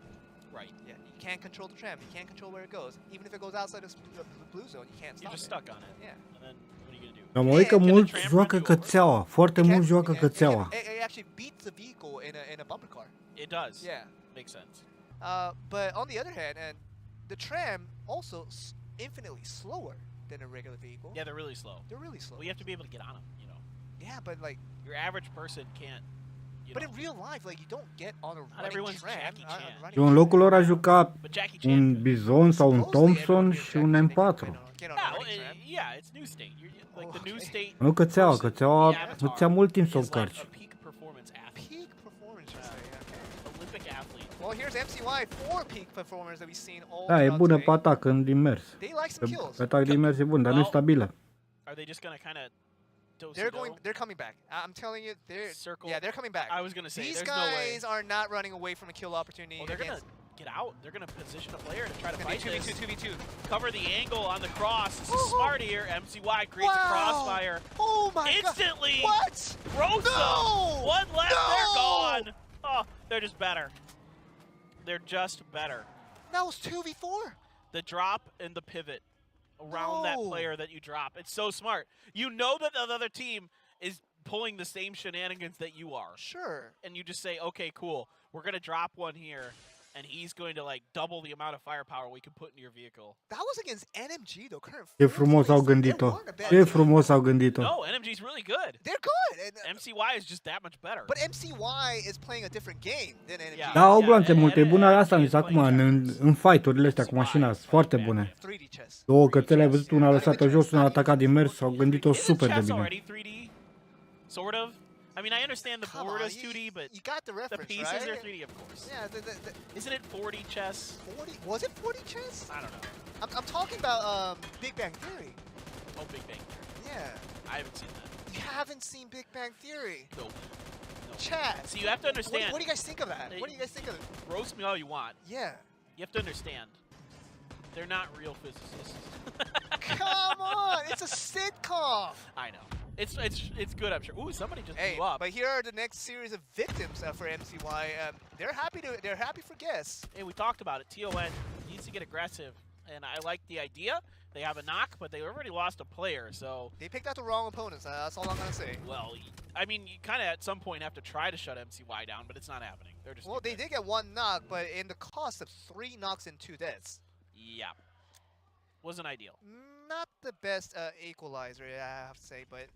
Right. Yeah, you can't control the tram. You can't control where it goes. Even if it goes outside of the blue zone, you can't stop it. You're just stuck on it. Yeah. And then what are you going to do? Dar mă uit că mult joacă cățeaua. Foarte mult joacă cățeaua. It actually beats the vehicle in a bumper car. It does. Yeah. Makes sense. But on the other hand, and the tram also infinitely slower than a regular vehicle. Yeah, they're really slow. They're really slow. Well, you have to be able to get on them, Yeah, but like... Your average person can't, But in real life, like, you don't get on a running tram. Eu în locul lor aș juca un Bizon sau un Thompson și un M4. Yeah, it's new state. Like the new state. Nu cățeaua îți ia mult timp să o încarci. Peak performance, Olympic athlete. Well, here's MCY for peak performance that we've seen all. Da, e bună pe atac în din mers. Pe atac din mers e bun, dar nu e stabilă. Are they just gonna kind of They're coming back. I'm telling you, they're coming back. I was gonna say these guys are not running away from a kill opportunity. Well, they're gonna get out. They're gonna position a player to try to fight this. 2v2. Cover the angle on the cross. This is smart here. MCY creates a crossfire. Oh my instantly. God. What? GROZA. No. One left. No. They're gone. Oh, they're just better. They're just better. That was 2v4. The drop and the pivot around that player that you drop. It's so smart. You know that the other team is pulling the same shenanigans that you are. Sure. And you just say, okay, cool. We're going to drop one here. and he's going to like double the amount of firepower we can put in your vehicle. That was against NMG though. Current Ce fourth frumos place. au They gândit-o. weren't a bad Ce team. frumos au gândit-o. No, NMG's really good. They're good. And, MCY is just that much better. but MCY is playing a different game than NMG. Yeah. Da, au gloanțe Yeah, multe. E bună asta mi NMG se acum is în fight-urile astea cu MCY mașina. is Sunt foarte playing bune. 3D chess. Două cătele, ai văzut, una a lăsat-o jos, una a atacat din mers, au gândit-o Isn't super de chess bine. already 3D? Sort of. I mean, I understand the Come board on, is 2D, but you got the the reference, pieces right? are 3D, of course. Yeah, Isn't it 4D chess? 40. Was it 40 chess? I don't know. I'm talking about Big Bang Theory. Oh, Big Bang Theory. Yeah. I haven't seen that. You haven't seen Big Bang Theory. Nope. Chad. See, you have to understand. What do you guys think of that? Hey, What do you guys think of it? Roast me all you want. Yeah. You have to understand. They're not real physicists. Come on, it's a sitcom. I know. It's good, I'm sure. Ooh, somebody just Hey, blew up. but here are the next series of victims for MCY. They're happy for guests. Hey, we talked about it. TON needs to get aggressive, and I like the idea. They have a knock, but they already lost a player, so... They picked out the wrong opponents. That's all I'm gonna say. Well, I mean, you kind of at some point have to try to shut MCY down, but it's not happening. They're just... Well, they did get 1 knock, but in the cost of 3 knocks and 2 deaths. Yeah. Wasn't ideal. Not the best equalizer, I have to say, but...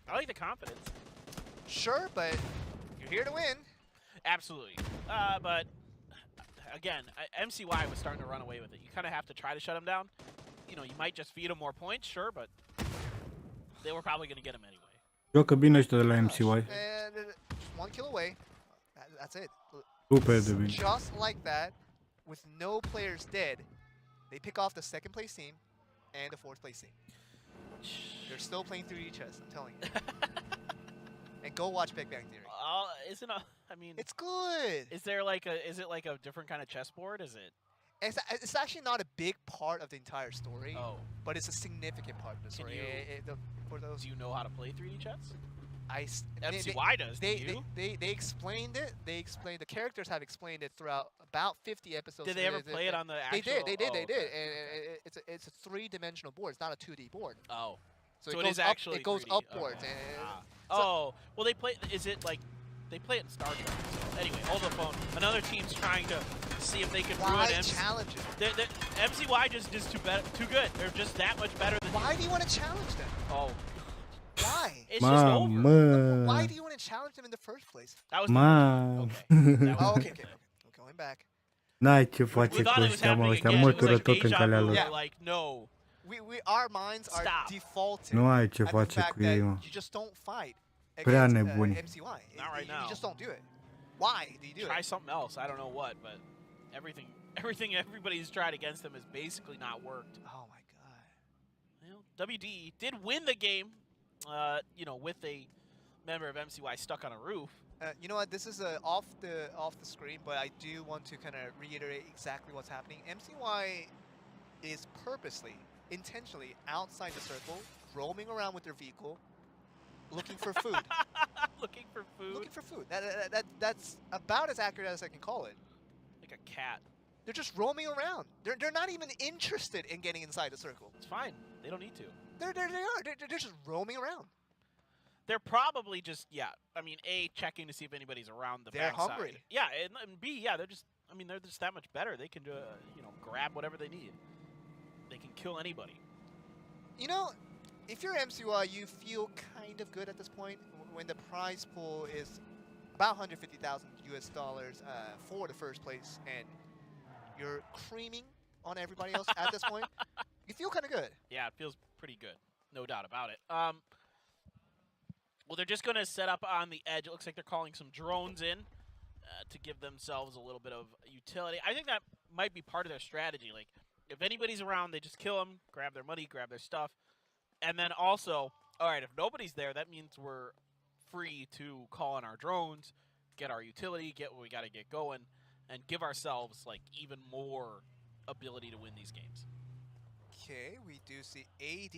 I like the confidence. Sure, but you're here to win. Absolutely. But, again, MCY was starting to run away with it. You kind of have to try to shut him down. You know, you might just feed him more points, sure, but they were probably going to get him anyway. Joacă bine ăștia de la MCY. And just 1 kill away. That's it. Super de bine. Just like that, with no players dead, they pick off the 2nd place team and the 4th place team. They're still playing 3D chess, I'm telling you. And go watch Big Bang Theory. Isn't I mean, It's good. is it like a different kind of chessboard? Is it? It's actually not a big part of the entire story, Oh, but it's a significant part of the story. For those, do you know how to play 3D chess? MCY does. Do you? They explained it. The characters have explained it throughout about 50 episodes. Did they ever play it on the actual? They did. Oh, okay. And it's a 3-dimensional board. It's not a 2D board. Oh. So So it it goes is up, actually it goes 3D. upwards. Okay. And Oh, well, they play. Is it like they play it in Star Trek? So anyway, hold the phone. Another team's trying to see if they can ruin why MC. challenge it? MCY just is too good. They're just that much better than. Why do you want to challenge them? Oh, Why? it's just over. Mamă. Why do you want to challenge them in the first place? That was Mamă. okay. Oh, okay. I'm going back. N-ai ce We face cu thought it was ăștia, mă, happening ăștia again. It was mătură like tot în deja calea vu. lor. Yeah. Like no. Our minds are Stop. defaulted. Nu ai ce at the face fact cu that ei, mă. you just don't fight Prea against nebuni. MCY. Not right You now. just don't do it. Why do you do Try it? something else. I don't know what, but everything everybody's tried against them has basically not worked. Oh my god. Well, WD did win the game, you know, with a member of MCY stuck on a roof. You know what? This is off the screen, but I do want to kind of reiterate exactly what's happening. MCY is purposely, intentionally outside the circle, roaming around with their vehicle, looking for food. Looking for food. Looking for food. That's about as accurate as I can call it. Like a cat. They're just roaming around. They're not even interested in getting inside the circle. It's fine. They don't need to. They are. They're just roaming around. They're probably just, yeah. I mean, A, checking to see if anybody's around the They're backside. hungry. Yeah, and B, yeah, they're just, I mean, they're just that much better. They can, you know, grab whatever they need. They can kill anybody. You know, if you're MCY, you feel kind of good at this point when the prize pool is about $150,000 for the first place, and you're creaming on everybody else at this point. You feel kind of good. Yeah, it feels pretty good. No doubt about it. Well, they're just going to set up on the edge. It looks like they're calling some drones in to give themselves a little bit of utility. I think that might be part of their strategy. Like, if anybody's around, they just kill them, grab their money, grab their stuff. And then also, all right, if nobody's there, that means we're free to call in our drones, get our utility, get what we got to get going, and give ourselves, like, even more ability to win these games. Okay, we do see AD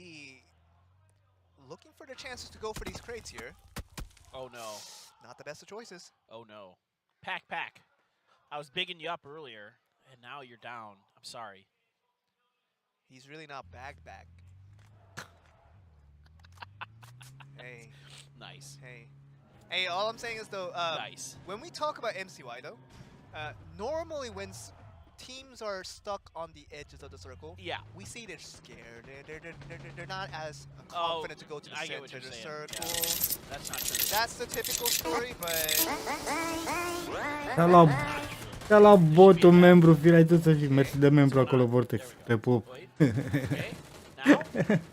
looking for the chances to go for these crates here. Oh, no. Not the best of choices. Oh, no. Pack. I was bigging you up earlier, and now you're down. I'm sorry. He's really not back. Hey. Nice. Hey, all I'm saying is, though, Nice. when we talk about MCY, though, Normally when teams are stuck on the edges of the circle, Yeah. we see they're scared. They're not as confident to go to the I get what center of the you're saying. circle. Yeah. That's not true. That's the typical story, but Ca la botul membru, firai tu să fii. Mersi de membru acolo, Vortex. Te pup. Wait. Okay. Now.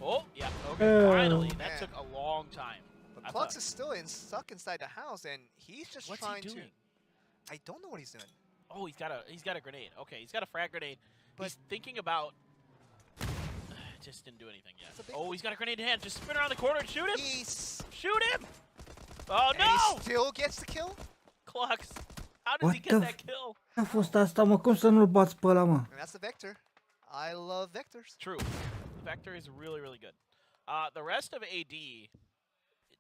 Oh, yeah. Okay. Finally. That took a long time. But Klux is still stuck inside the house, and he's just What's trying he doing? to. I don't know what he's doing. Oh, he's got a grenade. Okay, he's got a frag grenade. But he's thinking about. Just didn't do anything yet. That's a big- Oh, he's got a grenade in hand. Just spin around the corner and shoot him. Shoot him! Oh And no! he still gets the kill. Klux. How does What he get the that kill? A fost asta, mă? Cum să nu-l bați pe ăla, mă? And that's the Vector. I love Vectors. True. The Vector is really, really good. The rest of AD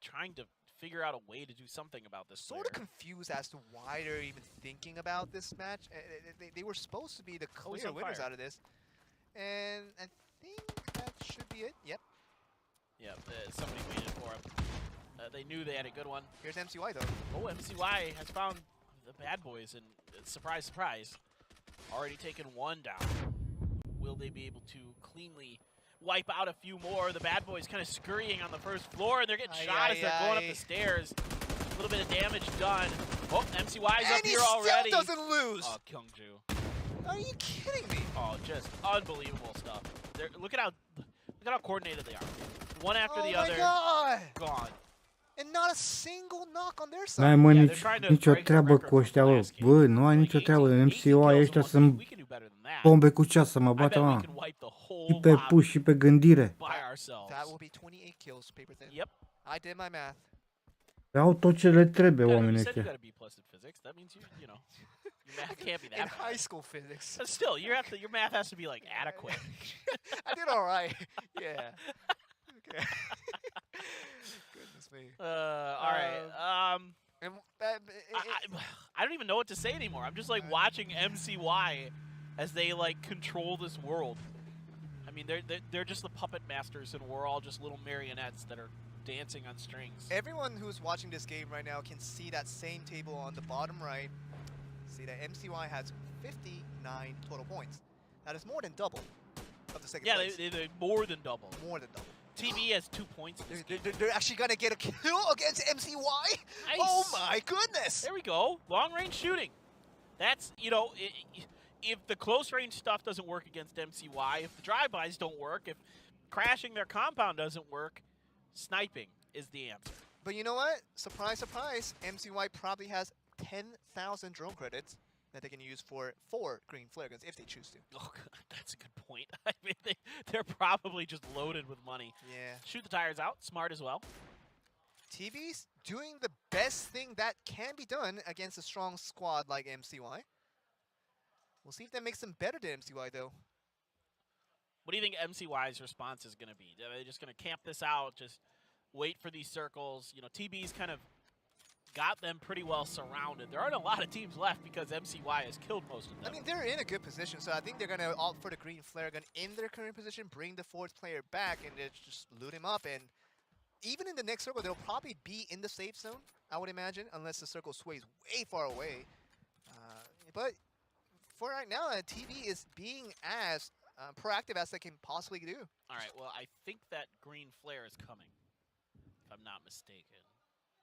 trying to figure out a way to do something about this. Sort of confused as to why they're even thinking about this match. They were supposed to be the Oh, he's clear on winners fire. out of this. And I think that should be it. Yep. Yeah, somebody waited for him. They knew they had a good one. Here's MCY though. Oh, MCY has found the bad boys, and surprise, surprise, already taken one down. Will they be able to cleanly wipe out a few more? The bad boys kind of scurrying on the first floor, and they're getting shot as they're going up the stairs. A little bit of damage done. Oh, MCY's up here already. And he still doesn't lose. Oh, Kyungju. Are you kidding me? Oh, just unbelievable stuff. Look at how coordinated they are. One after the other. Oh my god! Gone. And not a single knock on their N-ai, side. mă, Yeah, nici, they're trying to nicio break the treabă record cu ăștia, from bă. last game. Bă, nu ai nicio Like treabă. 18 MCY kills ăștia in 1 sunt game. We can do better than that. bombe cu ceas să mă I bet bată, we mă. can wipe the Și whole pe lobby push și pe gândire. by ourselves. That will be 28 kills, paper thin. Yep. I did my math. Au tot ce le trebuie You oamenii said you ăștia. got a B plus in physics. That means you know, your math can't be In that high bad. school physics. But still, your math has to be like adequate. I did all right. Yeah. Okay. Goodness me. All right. And I don't even know what to say anymore. I'm just like watching MCY as they like control this world. I mean, they're just the puppet masters, and we're all just little marionettes that are dancing on strings. everyone who's watching this game right now can see that same table on the bottom right. See that MCY has 59 total points. That is more than double of the second Yeah, place. they're more than double. More than double. TV has 2 points. In this game. They're actually gonna get a kill against MCY. Nice. Oh my goodness! There we go. Long range shooting. That's, you know, if the close range stuff doesn't work against MCY, if the drive-bys don't work, if crashing their compound doesn't work, sniping is the answer. But you know what? Surprise, surprise. MCY probably has 10,000 drone credits that they can use for 4 green flare guns if they choose to. Oh, God, that's a good point. I mean, they're probably just loaded with money. Yeah. Shoot the tires out. Smart as well. TV's doing the best thing that can be done against a strong squad like MCY. We'll see if that makes them better than MCY, though. What do you think MCY's response is going to be? Are they just going to camp this out, just wait for these circles? You know, TB's kind of got them pretty well surrounded. There aren't a lot of teams left because MCY has killed most of them. I mean, they're in a good position, so I think they're going to opt for the green flare gun in their current position, bring the 4th player back, and just loot him up. And even in the next circle, they'll probably be in the safe zone, I would imagine, unless the circle sways way far away. But for right now, TV is being as proactive as they can possibly do. All right, well, I think that green flare is coming, if I'm not mistaken.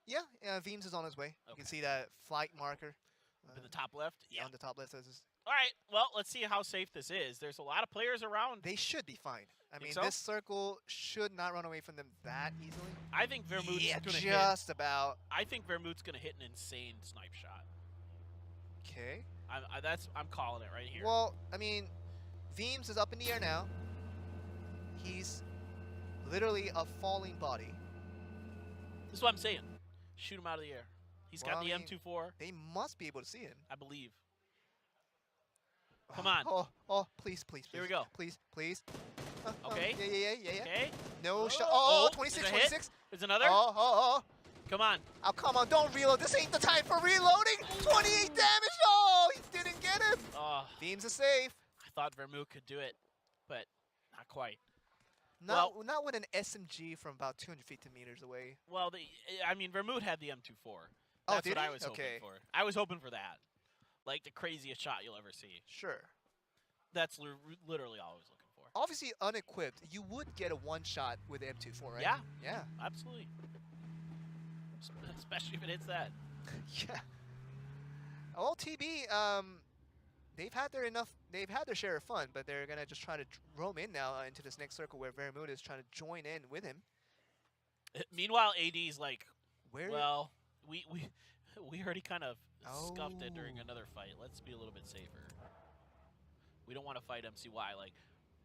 Yeah, Veems is on his way. You can Okay. see that flight marker To the top left? Yeah. on the top left. All right, well, let's see how safe this is. There's a lot of players around. They should be fine. I Think mean, so? this circle should not run away from them that easily. I think Vermouth's Yeah, going to hit. just about. I think Vermouth's going to hit an insane snipe shot. Okay. I'm calling it right here. Well, I mean, Veems is up in the air now. He's literally a falling body. This is what I'm saying. Shoot him out of the air. He's Well, got I the mean, M24, They must be able to see him. I believe. Come on. Oh, please, please, please. Here we go. Please, please. Okay. Yeah. Okay. No shot. Oh, Oh, 26, is it a hit? 26. There's another. Oh. Come on. Oh, come on, don't reload. This ain't the time for reloading. 28 damage. Oh, he didn't get him. Oh, Beams are safe. I thought Vermouth could do it, but not quite. Not with an SMG from about 250 meters away. Well, I mean, Vermouth had the M24. Oh, That's did what he? I was Okay. hoping for. I was hoping for that. like the craziest shot you'll ever see. Sure. That's literally all I was looking for. Obviously, unequipped, you would get a one-shot with M24, right? Yeah. Yeah. Absolutely. Especially if it hits that. Yeah. Well, TB, they've had their share of fun, but they're gonna just try to roam in now into this next circle where BERYL is trying to join in with him. Meanwhile, AD's like, Where? well, we already kind of scuffed it during another fight. Let's be a little bit safer. We don't want to fight MCY. Like,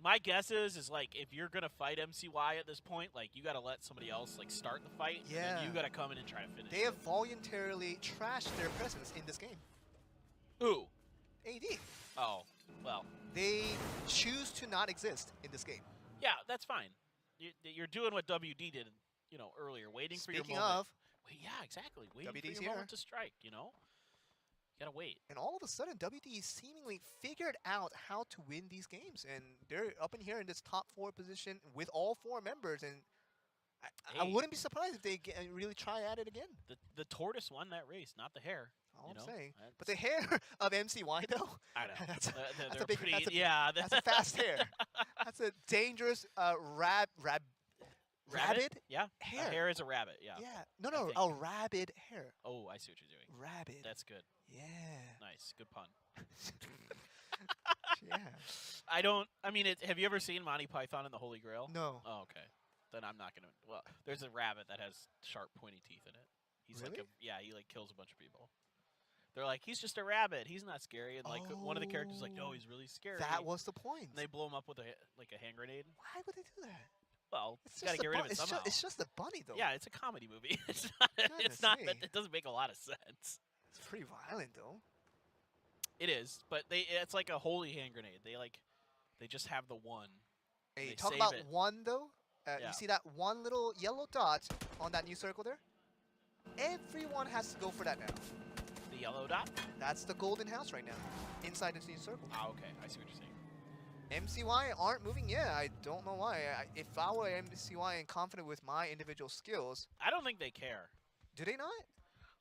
my guess is like if you're gonna fight MCY at this point, like you gotta let somebody else like start the fight. Yeah. And you gotta come in and try to finish. They have voluntarily trashed their presence in this game. Who? AD. Oh, well. They choose to not exist in this game. Yeah, that's fine. You're doing what WD did, you know, earlier, waiting for your Speaking moment. of, Wait, yeah, exactly. Waiting WD's for your here. moment to strike. You know, you gotta wait. and all of a sudden, WD seemingly figured out how to win these games, and they're up in here in this top 4 position with all 4 members, and I Hey. wouldn't be surprised if they really try at it again. The tortoise won that race, not the hare. All you I'm know? saying. That's- But the hair of MCY though, I know. that's a- They're that's a big- pretty, that's a- yeah. that's a fast hair. That's a dangerous rabid Yeah. hair. A hare is a rabbit. Yeah. Yeah. No, think. a rabid hair. Oh, I see what you're doing. Rabid. That's good. Yeah. Nice. Good pun. Yeah. I mean, have you ever seen Monty Python and the Holy Grail? No. Oh, okay. Then I'm not gonna. Well, there's a rabbit that has sharp, pointy teeth in it. He's like, Really? he like kills a bunch of people. They're like, he's just a rabbit. He's not scary. And like one of the characters is like, no, he's really scary. That was the point. And they blow him up with a hand grenade. Why would they do that? Well, It's you gotta just get a rid of bu- it somehow. It's just the bunny though. Yeah, it's a comedy movie. It's not. It's not. Goodness me. It doesn't make a lot of sense. It's pretty violent though. It is, but it's like a holy hand grenade. They just have the one. Hey, They talk save about it. one though. Yeah. You see that one little yellow dot on that new circle there? Everyone has to go for that now. The yellow dot. That's the golden house right now, inside this new circle. Ah, okay. I see what you're saying. MCY aren't moving yet. I don't know why. If I were MCY and confident with my individual skills, I don't think they care. do they not?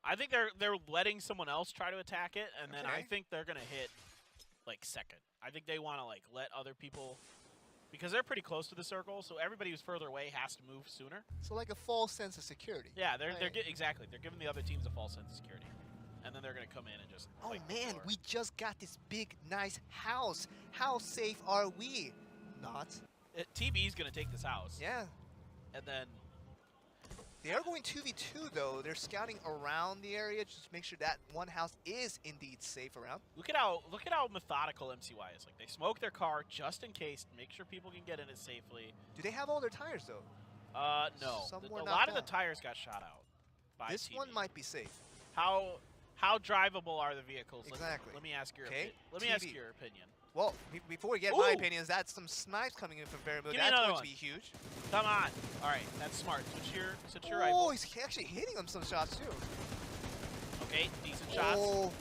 I think they're letting someone else try to attack it, and then I Okay. think they're gonna hit like second. I think they want to like let other people, because they're pretty close to the circle, so everybody who's further away has to move sooner. So like a false sense of security. Yeah, they're Right. exactly. They're giving the other teams a false sense of security, and then they're gonna come in and just. Oh wipe the man, floor. we just got this big, nice house. How safe are we? Not. TB's gonna take this house, Yeah. and then They are going 2v2 though. They're scouting around the area just to make sure that one house is indeed safe around. look at how methodical MCY is. Like they smoke their car just in case, make sure people can get in it safely. Do they have all their tires though? No, Some a were lot knocked of the out. tires got shot out. By This TB. one might be safe. How drivable are the vehicles? Exactly. Let me ask your Okay, let me ask TV. your opinion. Well, before we get my Ooh. opinions, that's some snipes coming in from BERYL. Give me That's another going one. to be huge. Come on. All right, that's smart. Switch your Oh, rifle. he's actually hitting them some shots too. Okay, decent shots. Oh,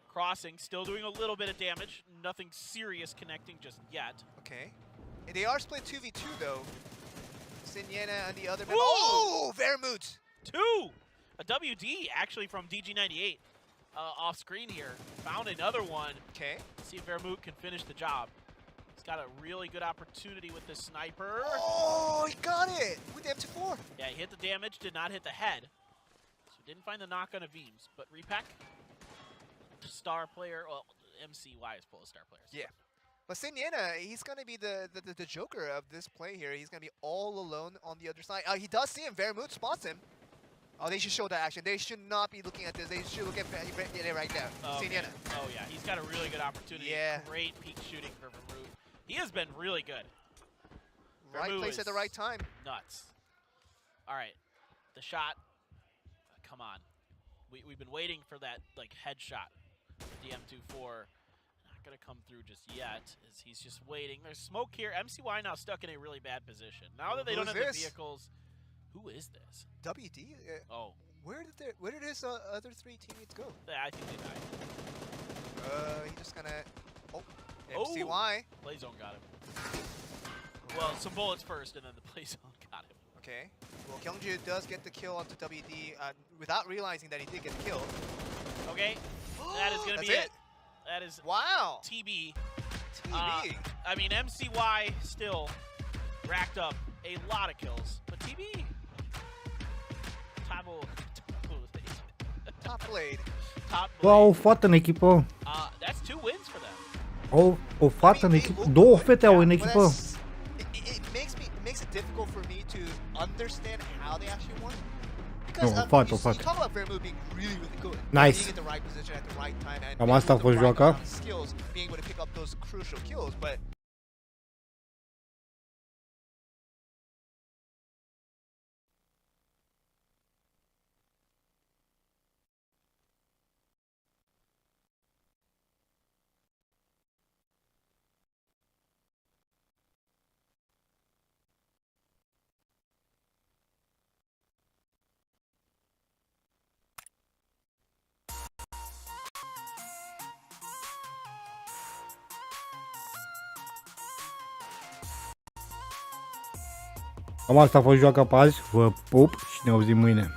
Crossing, still doing a little bit of damage. Nothing serious connecting just yet. okay. And they are split 2v2 though. Sinyena and the other man. Ooh. Oh, Vermouth. 2! A WD actually from DG98 off screen here. Found another one. Okay. See if Vermouth can finish the job. He's got a really good opportunity with this sniper. Oh, he got it with the M24. Yeah, he hit the damage, did not hit the head. So didn't find the knock on Avims. But Repack, star player, well, MCY is full of star players. Yeah. But Sinyena, he's going to be the joker of this play here. He's going to be all alone on the other side. He does see him. Vermouth spots him. Oh, they should show that action. They should not be looking at this. They should look at it right now. Okay. Sinyena. Oh, yeah, he's got a really good opportunity. Yeah. Great peak shooting for Vermouth. He has been really good. Right Vermouth place at the is right time. Nuts. All right, the shot. Come on. We've been waiting for that like headshot with the M24. Not gonna come through just yet. As he's just waiting. There's smoke here. MCY now stuck in a really bad position. Now that they don't Who's have this? the vehicles, who is this? WD? Oh, Where did his other 3 teammates go? I think they died. He just gonna. Oh, Oh. MCY. Play zone got him. Well, some bullets first, and then the play zone got him. Okay. Well, Kyungju does get the kill onto WD without realizing that he did get the kill. Okay, that is gonna That's be it. That is Wow. TB. TB. I mean, MCY still racked up a lot of kills, but TB. Top blade. Top Bă, au o blade. fată în echipă. That's 2 wins for them. Au o fată în echipă. Două fete au în echipă. It makes it difficult for me to understand how they actually won. Nu, o fată, o you fată. talk about BERYL being really, really good. Nice. Being in the right position at the right time and Cam asta a with fost the right joaca. amount of skills, being able to pick up those crucial kills, but Cam asta a fost joaca pe azi. Vă pup și ne auzim mâine.